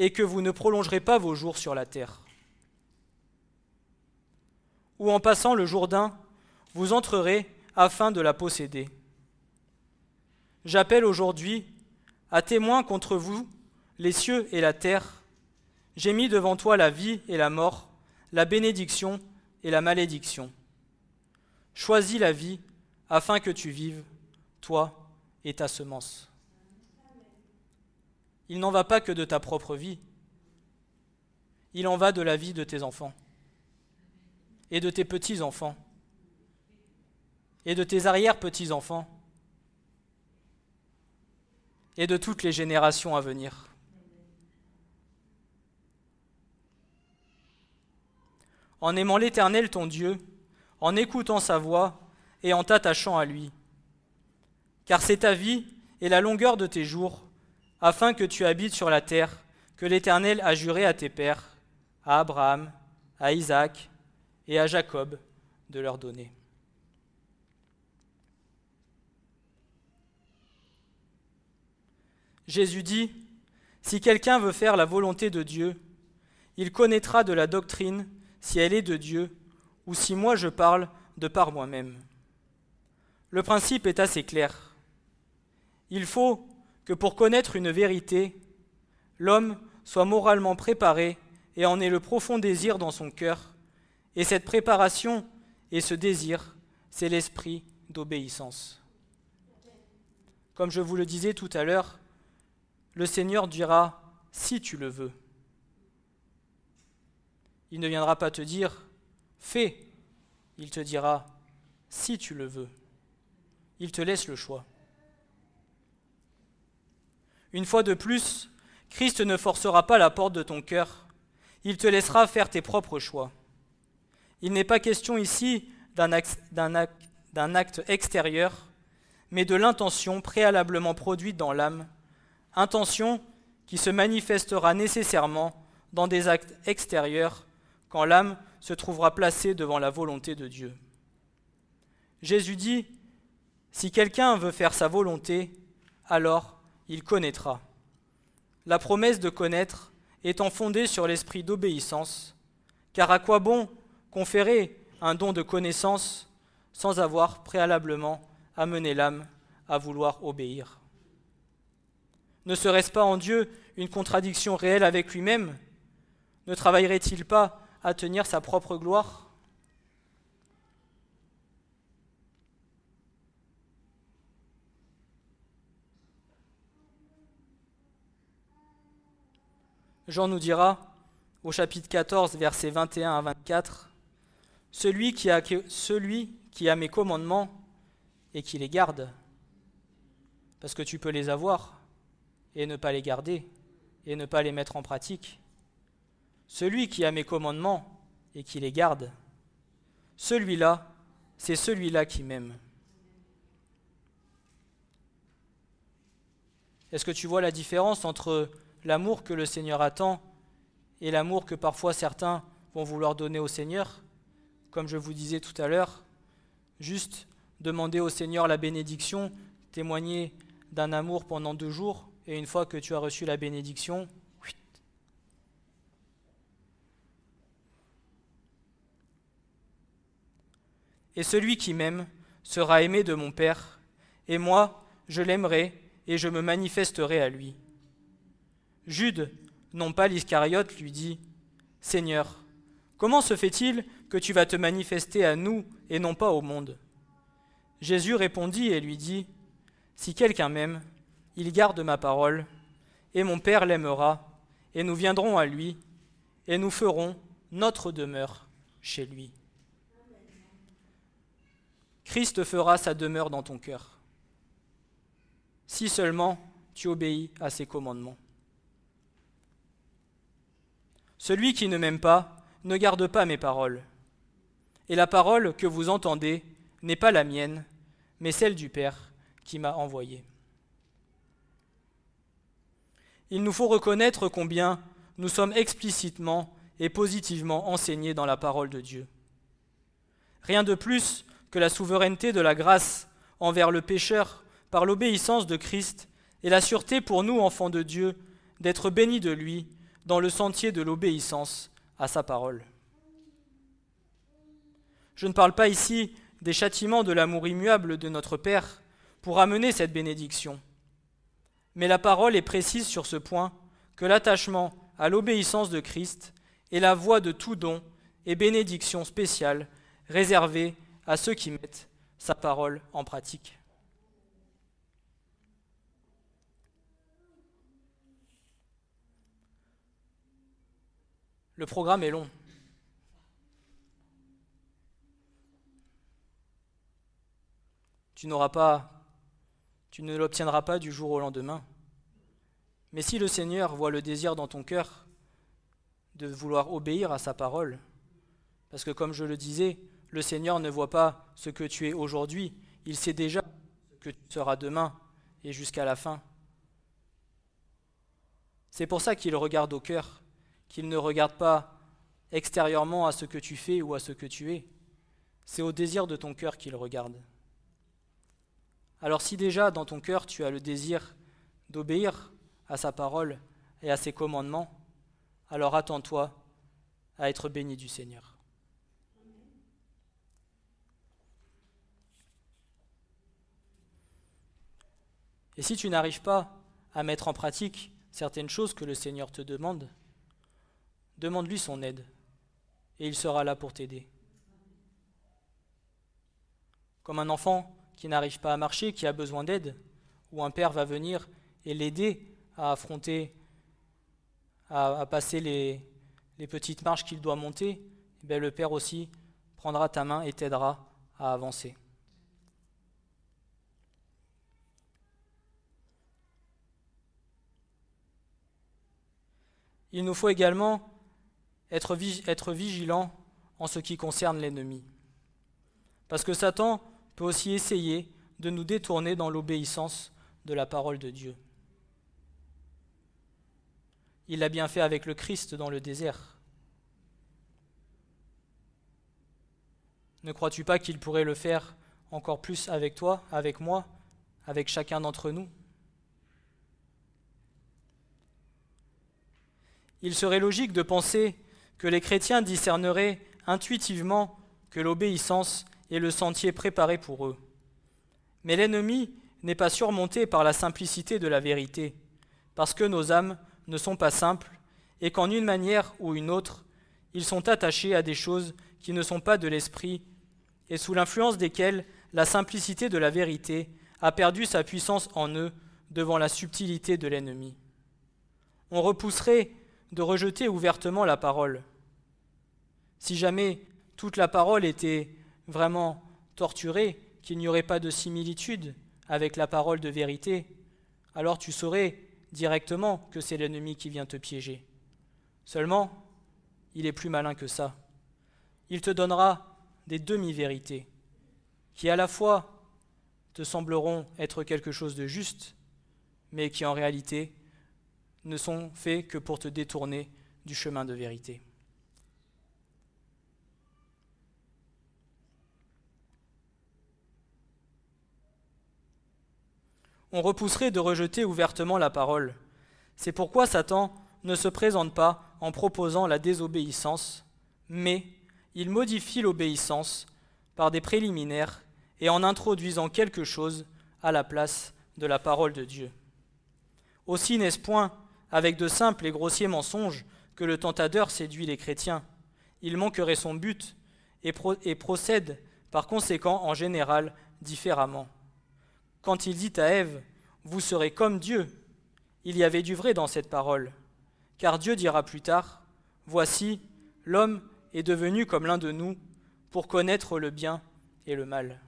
Speaker 2: et que vous ne prolongerez pas vos jours sur la terre. Ou en passant le Jourdain, vous entrerez afin de la posséder. J'appelle aujourd'hui à témoin contre vous les cieux et la terre. J'ai mis devant toi la vie et la mort, la bénédiction et la malédiction. Choisis la vie afin que tu vives, toi et ta semence. Il n'en va pas que de ta propre vie. Il en va de la vie de tes enfants et de tes petits-enfants et de tes arrière-petits-enfants et de toutes les générations à venir. En aimant l'Éternel ton Dieu, en écoutant sa voix et en t'attachant à lui. Car c'est ta vie et la longueur de tes jours, afin que tu habites sur la terre que l'Éternel a juré à tes pères, à Abraham, à Isaac et à Jacob de leur donner. Jésus dit, « Si quelqu'un veut faire la volonté de Dieu, il connaîtra de la doctrine si elle est de Dieu ou si moi je parle de par moi-même. » Le principe est assez clair. Il faut que pour connaître une vérité, l'homme soit moralement préparé et en ait le profond désir dans son cœur, et cette préparation et ce désir, c'est l'esprit d'obéissance. Comme je vous le disais tout à l'heure, le Seigneur dira « si tu le veux ». Il ne viendra pas te dire « fais », il te dira « si tu le veux ». Il te laisse le choix. Une fois de plus, Christ ne forcera pas la porte de ton cœur, il te laissera faire tes propres choix. Il n'est pas question ici d'un acte extérieur, mais de l'intention préalablement produite dans l'âme, intention qui se manifestera nécessairement dans des actes extérieurs quand l'âme se trouvera placée devant la volonté de Dieu. Jésus dit, « Si quelqu'un veut faire sa volonté, alors il connaîtra. » La promesse de connaître étant fondée sur l'esprit d'obéissance, car à quoi bon conférer un don de connaissance sans avoir préalablement amené l'âme à vouloir obéir? Ne serait-ce pas en Dieu une contradiction réelle avec lui-même? Ne travaillerait-il pas à tenir sa propre gloire? Jean nous dira, au chapitre 14, versets 21 à 24, « Celui qui a mes commandements et qui les garde, parce que tu peux les avoir et ne pas les garder et ne pas les mettre en pratique. Celui qui a mes commandements et qui les garde, celui-là, c'est celui-là qui m'aime. » Est-ce que tu vois la différence entre l'amour que le Seigneur attend et l'amour que parfois certains vont vouloir donner au Seigneur? Comme je vous disais tout à l'heure, juste demander au Seigneur la bénédiction, témoigner d'un amour pendant 2 jours, et une fois que tu as reçu la bénédiction, et celui qui m'aime sera aimé de mon Père, et moi, je l'aimerai et je me manifesterai à lui. Jude, non pas l'Iscariote, lui dit, « Seigneur, comment se fait-il que tu vas te manifester à nous et non pas au monde ?» Jésus répondit et lui dit, « Si quelqu'un m'aime, il garde ma parole, et mon Père l'aimera, et nous viendrons à lui, et nous ferons notre demeure chez lui. » Christ fera sa demeure dans ton cœur, si seulement tu obéis à ses commandements. Celui qui ne m'aime pas ne garde pas mes paroles. Et la parole que vous entendez n'est pas la mienne, mais celle du Père qui m'a envoyé. Il nous faut reconnaître combien nous sommes explicitement et positivement enseignés dans la parole de Dieu. Rien de plus que la souveraineté de la grâce envers le pécheur par l'obéissance de Christ et la sûreté pour nous, enfants de Dieu, d'être bénis de lui dans le sentier de l'obéissance à sa parole. Je ne parle pas ici des châtiments de l'amour immuable de notre Père pour amener cette bénédiction, mais la parole est précise sur ce point que l'attachement à l'obéissance de Christ est la voie de tout don et bénédiction spéciale réservée à ceux qui mettent sa parole en pratique. Le programme est long. Tu ne l'obtiendras pas du jour au lendemain. Mais si le Seigneur voit le désir dans ton cœur de vouloir obéir à sa parole, parce que comme je le disais, le Seigneur ne voit pas ce que tu es aujourd'hui, il sait déjà ce que tu seras demain et jusqu'à la fin. C'est pour ça qu'il regarde au cœur, qu'il ne regarde pas extérieurement à ce que tu fais ou à ce que tu es. C'est au désir de ton cœur qu'il regarde. Alors si déjà dans ton cœur tu as le désir d'obéir à sa parole et à ses commandements, alors attends-toi à être béni du Seigneur. Et si tu n'arrives pas à mettre en pratique certaines choses que le Seigneur te demande, demande-lui son aide et il sera là pour t'aider. Comme un enfant qui n'arrive pas à marcher, qui a besoin d'aide, où un père va venir et l'aider à affronter, à passer les petites marches qu'il doit monter, bien le père aussi prendra ta main et t'aidera à avancer. Il nous faut également être vigilants en ce qui concerne l'ennemi. Parce que Satan peut aussi essayer de nous détourner dans l'obéissance de la parole de Dieu. Il l'a bien fait avec le Christ dans le désert. Ne crois-tu pas qu'il pourrait le faire encore plus avec toi, avec moi, avec chacun d'entre nous ? Il serait logique de penser que les chrétiens discerneraient intuitivement que l'obéissance est le sentier préparé pour eux. Mais l'ennemi n'est pas surmonté par la simplicité de la vérité, parce que nos âmes ne sont pas simples et qu'en une manière ou une autre, ils sont attachés à des choses qui ne sont pas de l'esprit et sous l'influence desquelles la simplicité de la vérité a perdu sa puissance en eux devant la subtilité de l'ennemi. On repousserait de rejeter ouvertement la parole. Si jamais toute la parole était vraiment torturée, qu'il n'y aurait pas de similitude avec la parole de vérité, alors tu saurais directement que c'est l'ennemi qui vient te piéger. Seulement, il est plus malin que ça. Il te donnera des demi-vérités qui à la fois te sembleront être quelque chose de juste, mais qui en réalité ne sont faits que pour te détourner du chemin de vérité. On repousserait de rejeter ouvertement la parole. C'est pourquoi Satan ne se présente pas en proposant la désobéissance, mais il modifie l'obéissance par des préliminaires et en introduisant quelque chose à la place de la parole de Dieu. Aussi n'est-ce point avec de simples et grossiers mensonges que le tentateur séduit les chrétiens. Il manquerait son but et procède par conséquent en général différemment. Quand il dit à Ève « Vous serez comme Dieu », il y avait du vrai dans cette parole, car Dieu dira plus tard « Voici, l'homme est devenu comme l'un de nous pour connaître le bien et le mal. »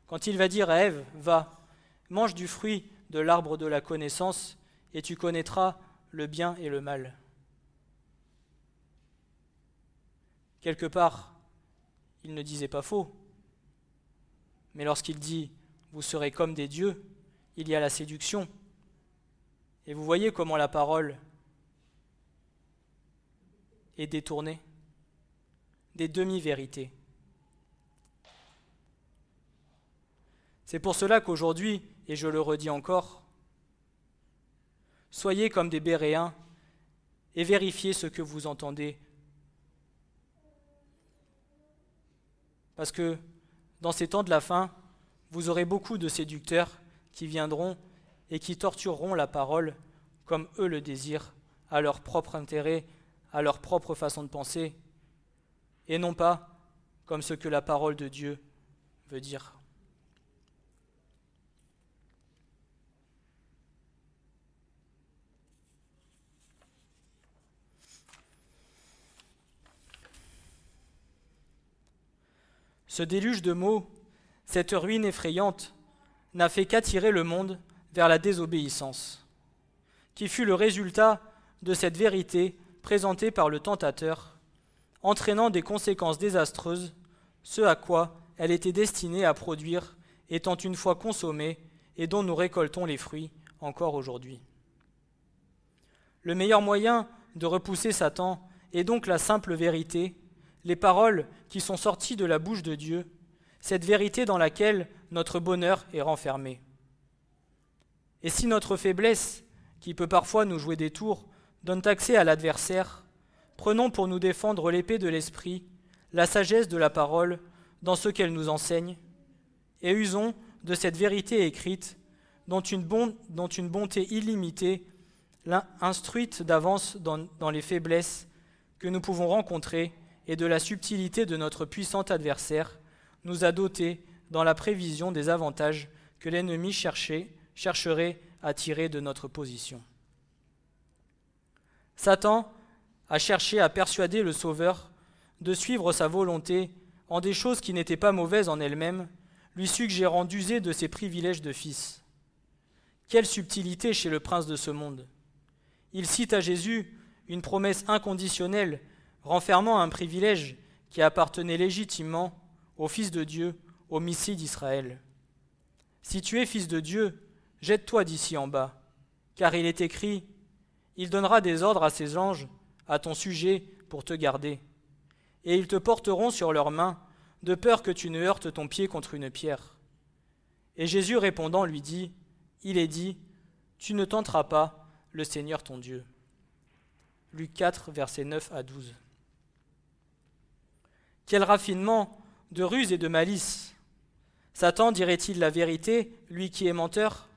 Speaker 2: Quand il va dire à Ève « Va, mange du fruit de l'arbre de la connaissance et tu connaîtras le bien et le mal. » Quelque part, il ne disait pas faux, mais lorsqu'il dit « Vous serez comme des dieux », il y a la séduction. Et vous voyez comment la parole est détournée, des demi-vérités. C'est pour cela qu'aujourd'hui, et je le redis encore, soyez comme des Béréens et vérifiez ce que vous entendez. Parce que dans ces temps de la fin, vous aurez beaucoup de séducteurs qui viendront et qui tortureront la parole comme eux le désirent, à leur propre intérêt, à leur propre façon de penser, et non pas comme ce que la parole de Dieu veut dire. Ce déluge de mots, cette ruine effrayante, n'a fait qu'attirer le monde vers la désobéissance, qui fut le résultat de cette vérité présentée par le tentateur, entraînant des conséquences désastreuses, ce à quoi elle était destinée à produire étant une fois consommée et dont nous récoltons les fruits encore aujourd'hui. Le meilleur moyen de repousser Satan est donc la simple vérité, les paroles qui sont sorties de la bouche de Dieu, cette vérité dans laquelle notre bonheur est renfermé. Et si notre faiblesse, qui peut parfois nous jouer des tours, donne accès à l'adversaire, prenons pour nous défendre l'épée de l'esprit, la sagesse de la parole, dans ce qu'elle nous enseigne, et usons de cette vérité écrite, dont une bonté illimitée, instruite d'avance dans les faiblesses que nous pouvons rencontrer, et de la subtilité de notre puissant adversaire, nous a dotés dans la prévision des avantages que l'ennemi chercherait à tirer de notre position. Satan a cherché à persuader le Sauveur de suivre sa volonté en des choses qui n'étaient pas mauvaises en elles-mêmes, lui suggérant d'user de ses privilèges de fils. Quelle subtilité chez le prince de ce monde! Il cite à Jésus une promesse inconditionnelle renfermant un privilège qui appartenait légitimement au Fils de Dieu, au Messie d'Israël. Si tu es fils de Dieu, jette-toi d'ici en bas, car il est écrit, il donnera des ordres à ses anges à ton sujet pour te garder, et ils te porteront sur leurs mains, de peur que tu ne heurtes ton pied contre une pierre. Et Jésus répondant lui dit, il est dit, tu ne tenteras pas le Seigneur ton Dieu. Luc 4, versets 9 à 12. Quel raffinement de ruse et de malice! Satan dirait-il la vérité, lui qui est menteur?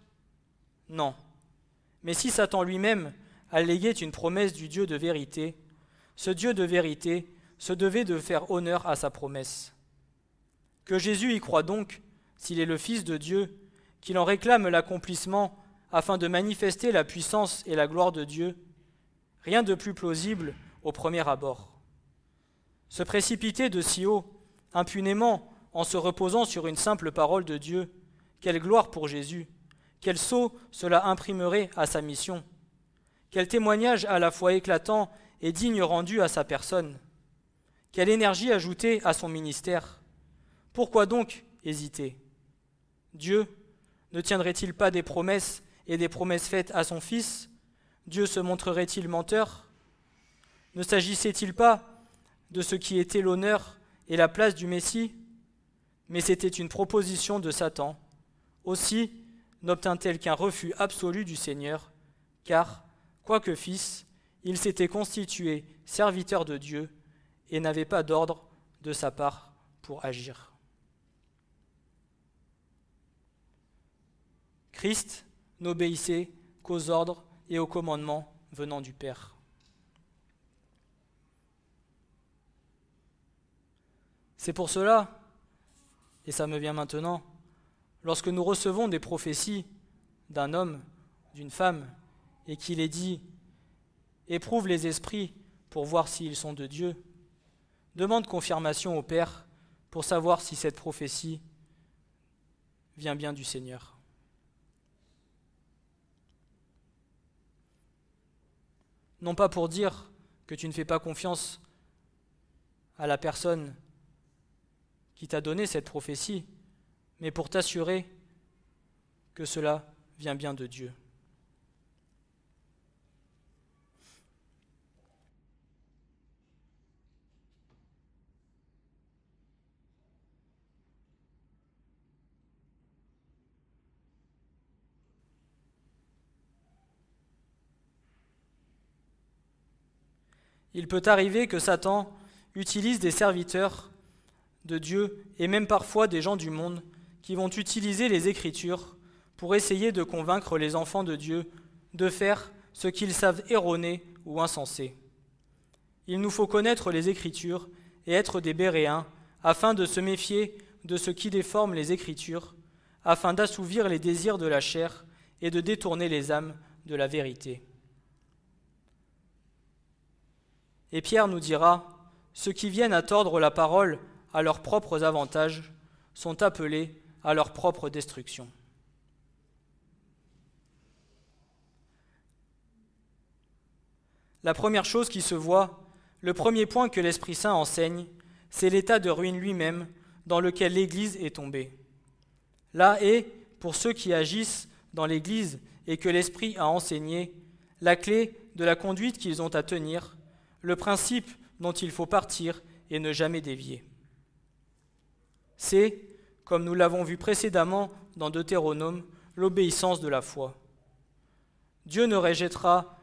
Speaker 2: Non. Mais si Satan lui-même alléguait une promesse du Dieu de vérité, ce Dieu de vérité se devait de faire honneur à sa promesse. Que Jésus y croit donc, s'il est le Fils de Dieu, qu'il en réclame l'accomplissement afin de manifester la puissance et la gloire de Dieu, rien de plus plausible au premier abord. Se précipiter de si haut, impunément, en se reposant sur une simple parole de Dieu, quelle gloire pour Jésus, quel sceau cela imprimerait à sa mission, quel témoignage à la fois éclatant et digne rendu à sa personne, quelle énergie ajoutée à son ministère. Pourquoi donc hésiter? Dieu ne tiendrait-il pas des promesses et des promesses faites à son Fils? Dieu se montrerait-il menteur? Ne s'agissait-il pas de ce qui était l'honneur et la place du Messie? Mais c'était une proposition de Satan. Aussi n'obtint-elle qu'un refus absolu du Seigneur, car, quoique fils, il s'était constitué serviteur de Dieu et n'avait pas d'ordre de sa part pour agir. Christ n'obéissait qu'aux ordres et aux commandements venant du Père. C'est pour cela, et ça me vient maintenant, lorsque nous recevons des prophéties d'un homme, d'une femme, et qu'il est dit « Éprouve les esprits pour voir s'ils sont de Dieu », demande confirmation au Père pour savoir si cette prophétie vient bien du Seigneur. Non pas pour dire que tu ne fais pas confiance à la personne qui t'a donné cette prophétie, mais pour t'assurer que cela vient bien de Dieu. Il peut arriver que Satan utilise des serviteurs de Dieu et même parfois des gens du monde qui vont utiliser les Écritures pour essayer de convaincre les enfants de Dieu de faire ce qu'ils savent erroné ou insensé. Il nous faut connaître les Écritures et être des Béréens afin de se méfier de ce qui déforme les Écritures, afin d'assouvir les désirs de la chair et de détourner les âmes de la vérité. Et Pierre nous dira, ceux qui viennent à tordre la parole à leurs propres avantages sont appelés à leur propre destruction. La première chose qui se voit, le premier point que l'Esprit Saint enseigne, c'est l'état de ruine lui-même dans lequel l'Église est tombée. Là est, pour ceux qui agissent dans l'Église et que l'Esprit a enseigné, la clé de la conduite qu'ils ont à tenir, le principe dont il faut partir et ne jamais dévier. C'est, comme nous l'avons vu précédemment dans Deutéronome, l'obéissance de la foi. Dieu ne rejettera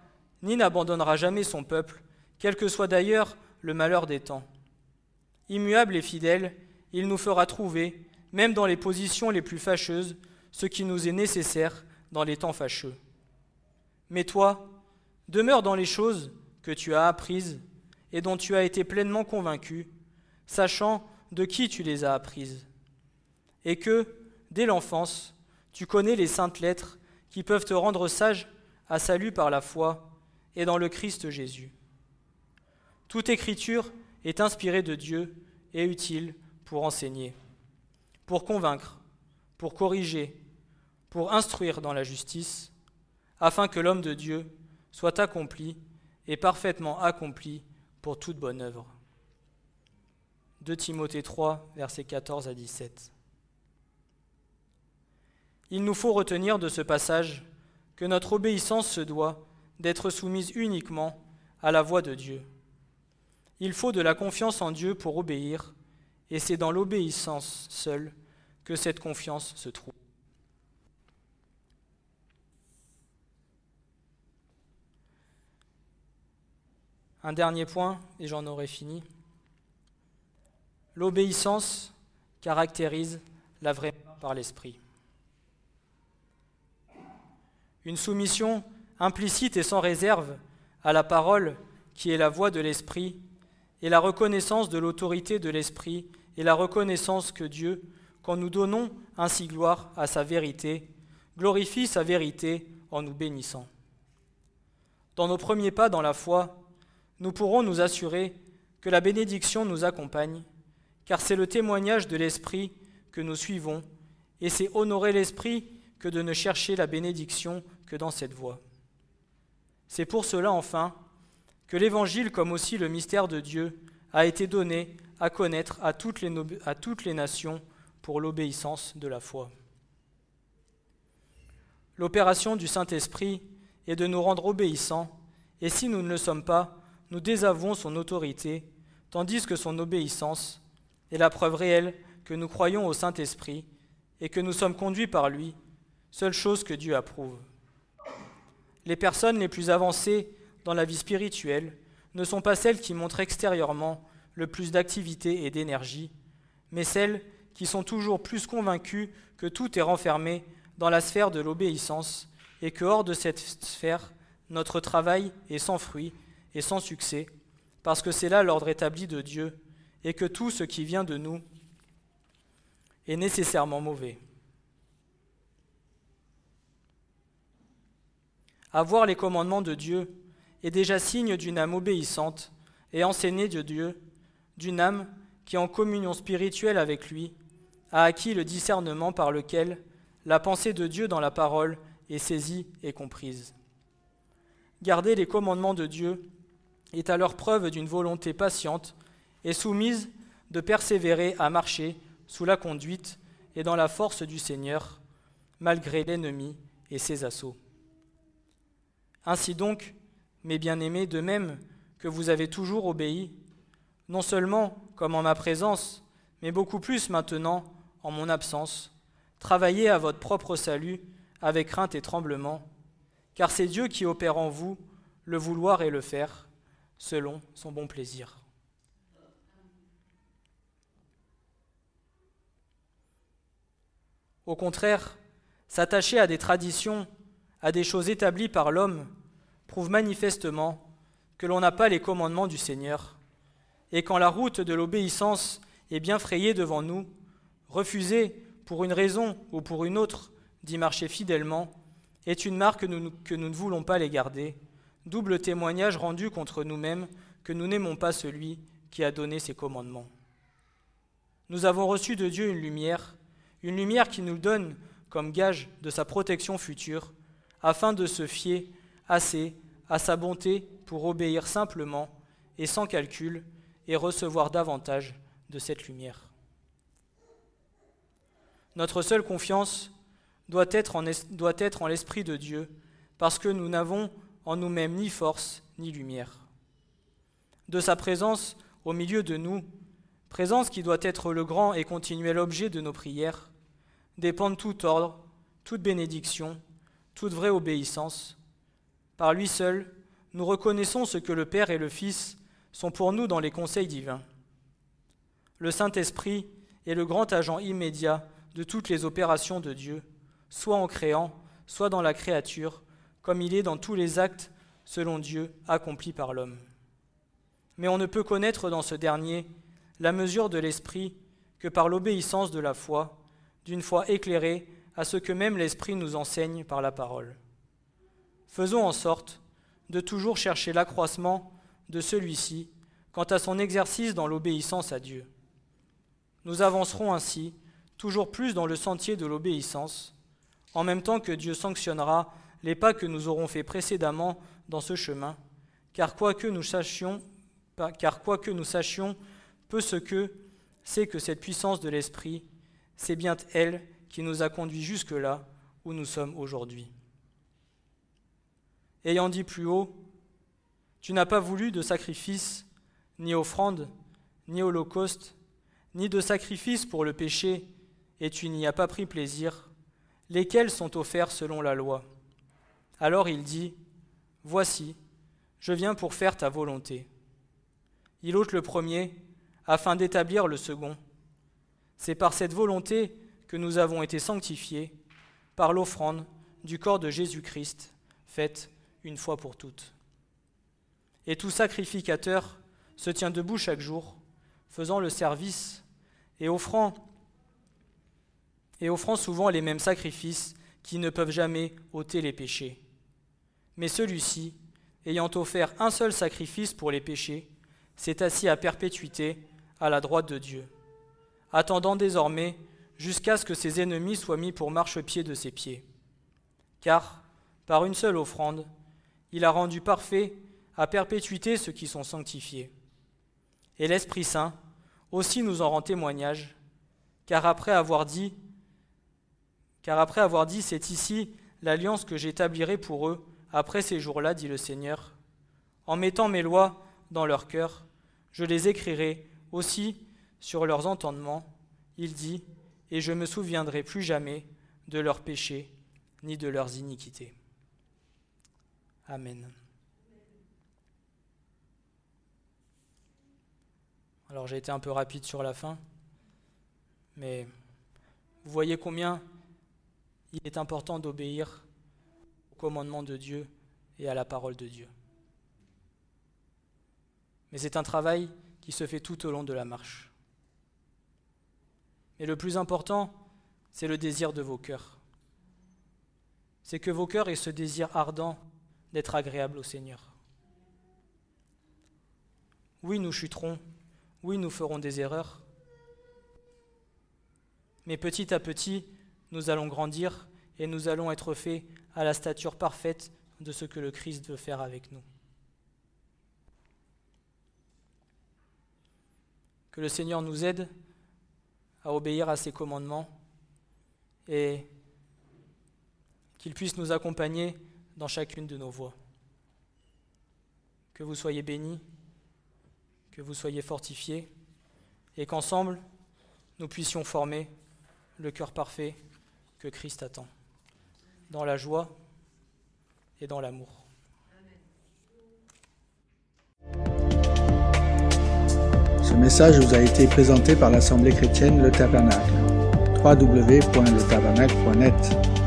Speaker 2: ni n'abandonnera jamais son peuple, quel que soit d'ailleurs le malheur des temps. Immuable et fidèle, il nous fera trouver, même dans les positions les plus fâcheuses, ce qui nous est nécessaire dans les temps fâcheux. Mais toi, demeure dans les choses que tu as apprises et dont tu as été pleinement convaincu, sachant de qui tu les as apprises, et que, dès l'enfance, tu connais les saintes lettres qui peuvent te rendre sage à salut par la foi et dans le Christ Jésus. Toute écriture est inspirée de Dieu et utile pour enseigner, pour convaincre, pour corriger, pour instruire dans la justice, afin que l'homme de Dieu soit accompli et parfaitement accompli pour toute bonne œuvre. 2 Timothée 3, versets 14 à 17. Il nous faut retenir de ce passage que notre obéissance se doit d'être soumise uniquement à la voix de Dieu. Il faut de la confiance en Dieu pour obéir, et c'est dans l'obéissance seule que cette confiance se trouve. Un dernier point, et j'en aurai fini. L'obéissance caractérise la vraie marche par l'esprit. Une soumission implicite et sans réserve à la parole qui est la voie de l'Esprit, et la reconnaissance de l'autorité de l'Esprit, et la reconnaissance que Dieu, quand nous donnons ainsi gloire à sa vérité, glorifie sa vérité en nous bénissant. Dans nos premiers pas dans la foi, nous pourrons nous assurer que la bénédiction nous accompagne, car c'est le témoignage de l'Esprit que nous suivons, et c'est honorer l'Esprit que de ne chercher la bénédiction que dans cette voie. C'est pour cela, enfin, que l'Évangile, comme aussi le mystère de Dieu, a été donné à connaître à toutes les nations pour l'obéissance de la foi. L'opération du Saint-Esprit est de nous rendre obéissants, et si nous ne le sommes pas, nous désavouons son autorité, tandis que son obéissance est la preuve réelle que nous croyons au Saint-Esprit et que nous sommes conduits par lui, seule chose que Dieu approuve. Les personnes les plus avancées dans la vie spirituelle ne sont pas celles qui montrent extérieurement le plus d'activité et d'énergie, mais celles qui sont toujours plus convaincues que tout est renfermé dans la sphère de l'obéissance et que hors de cette sphère, notre travail est sans fruit et sans succès, parce que c'est là l'ordre établi de Dieu et que tout ce qui vient de nous est nécessairement mauvais. Avoir les commandements de Dieu est déjà signe d'une âme obéissante et enseignée de Dieu, d'une âme qui, en communion spirituelle avec lui, a acquis le discernement par lequel la pensée de Dieu dans la parole est saisie et comprise. Garder les commandements de Dieu est alors preuve d'une volonté patiente et soumise de persévérer à marcher sous la conduite et dans la force du Seigneur, malgré l'ennemi et ses assauts. Ainsi donc, mes bien-aimés, de même que vous avez toujours obéi, non seulement comme en ma présence, mais beaucoup plus maintenant en mon absence, travaillez à votre propre salut avec crainte et tremblement, car c'est Dieu qui opère en vous le vouloir et le faire, selon son bon plaisir. Au contraire, s'attacher à des traditions, à des choses établies par l'homme, prouve manifestement que l'on n'a pas les commandements du Seigneur, et quand la route de l'obéissance est bien frayée devant nous, refuser, pour une raison ou pour une autre, d'y marcher fidèlement, est une marque que nous ne voulons pas les garder, double témoignage rendu contre nous-mêmes que nous n'aimons pas celui qui a donné ses commandements. Nous avons reçu de Dieu une lumière qui nous donne comme gage de sa protection future, afin de se fier assez à sa bonté pour obéir simplement et sans calcul et recevoir davantage de cette lumière. Notre seule confiance doit être en l'Esprit de Dieu, parce que nous n'avons en nous-mêmes ni force ni lumière. De sa présence au milieu de nous, présence qui doit être le grand et continuel objet de nos prières, dépendent tout ordre, toute bénédiction, toute vraie obéissance. Par lui seul, nous reconnaissons ce que le Père et le Fils sont pour nous dans les conseils divins. Le Saint-Esprit est le grand agent immédiat de toutes les opérations de Dieu, soit en créant, soit dans la créature, comme il est dans tous les actes, selon Dieu, accomplis par l'homme. Mais on ne peut connaître dans ce dernier la mesure de l'Esprit que par l'obéissance de la foi, d'une foi éclairée à ce que même l'Esprit nous enseigne par la parole. Faisons en sorte de toujours chercher l'accroissement de celui-ci quant à son exercice dans l'obéissance à Dieu. Nous avancerons ainsi toujours plus dans le sentier de l'obéissance, en même temps que Dieu sanctionnera les pas que nous aurons faits précédemment dans ce chemin, car quoi que nous sachions, peu ce que c'est que cette puissance de l'Esprit, c'est bien elle qui nous a conduits jusque-là où nous sommes aujourd'hui. Ayant dit plus haut, tu n'as pas voulu de sacrifice, ni offrande, ni holocauste, ni de sacrifice pour le péché, et tu n'y as pas pris plaisir, lesquels sont offerts selon la loi. Alors il dit, voici, je viens pour faire ta volonté. Il ôte le premier, afin d'établir le second. C'est par cette volonté que nous avons été sanctifiés, par l'offrande du corps de Jésus-Christ, faite une fois pour toutes. Et tout sacrificateur se tient debout chaque jour, faisant le service et offrant souvent les mêmes sacrifices qui ne peuvent jamais ôter les péchés. Mais celui-ci, ayant offert un seul sacrifice pour les péchés, s'est assis à perpétuité à la droite de Dieu, attendant désormais jusqu'à ce que ses ennemis soient mis pour marchepied de ses pieds. Car, par une seule offrande, il a rendu parfait à perpétuité ceux qui sont sanctifiés. Et l'Esprit Saint aussi nous en rend témoignage, car après avoir dit, c'est ici l'alliance que j'établirai pour eux après ces jours-là, dit le Seigneur. En mettant mes lois dans leur cœur, je les écrirai aussi sur leurs entendements, il dit, et je ne me souviendrai plus jamais de leurs péchés ni de leurs iniquités. Amen. Alors j'ai été un peu rapide sur la fin, mais vous voyez combien il est important d'obéir au commandement de Dieu et à la parole de Dieu. Mais c'est un travail qui se fait tout au long de la marche. Et le plus important, c'est le désir de vos cœurs. C'est que vos cœurs aient ce désir ardent d'être agréables au Seigneur. Oui, nous chuterons, oui, nous ferons des erreurs, mais petit à petit, nous allons grandir et nous allons être faits à la stature parfaite de ce que le Christ veut faire avec nous. Que le Seigneur nous aide à obéir à ses commandements et qu'il puisse nous accompagner dans chacune de nos voies. Que vous soyez bénis, que vous soyez fortifiés et qu'ensemble, nous puissions former le cœur parfait que Christ attend, dans la joie et dans l'amour.
Speaker 1: Ce message vous a été présenté par l'Assemblée chrétienne Le Tabernacle. www.letabernacle.net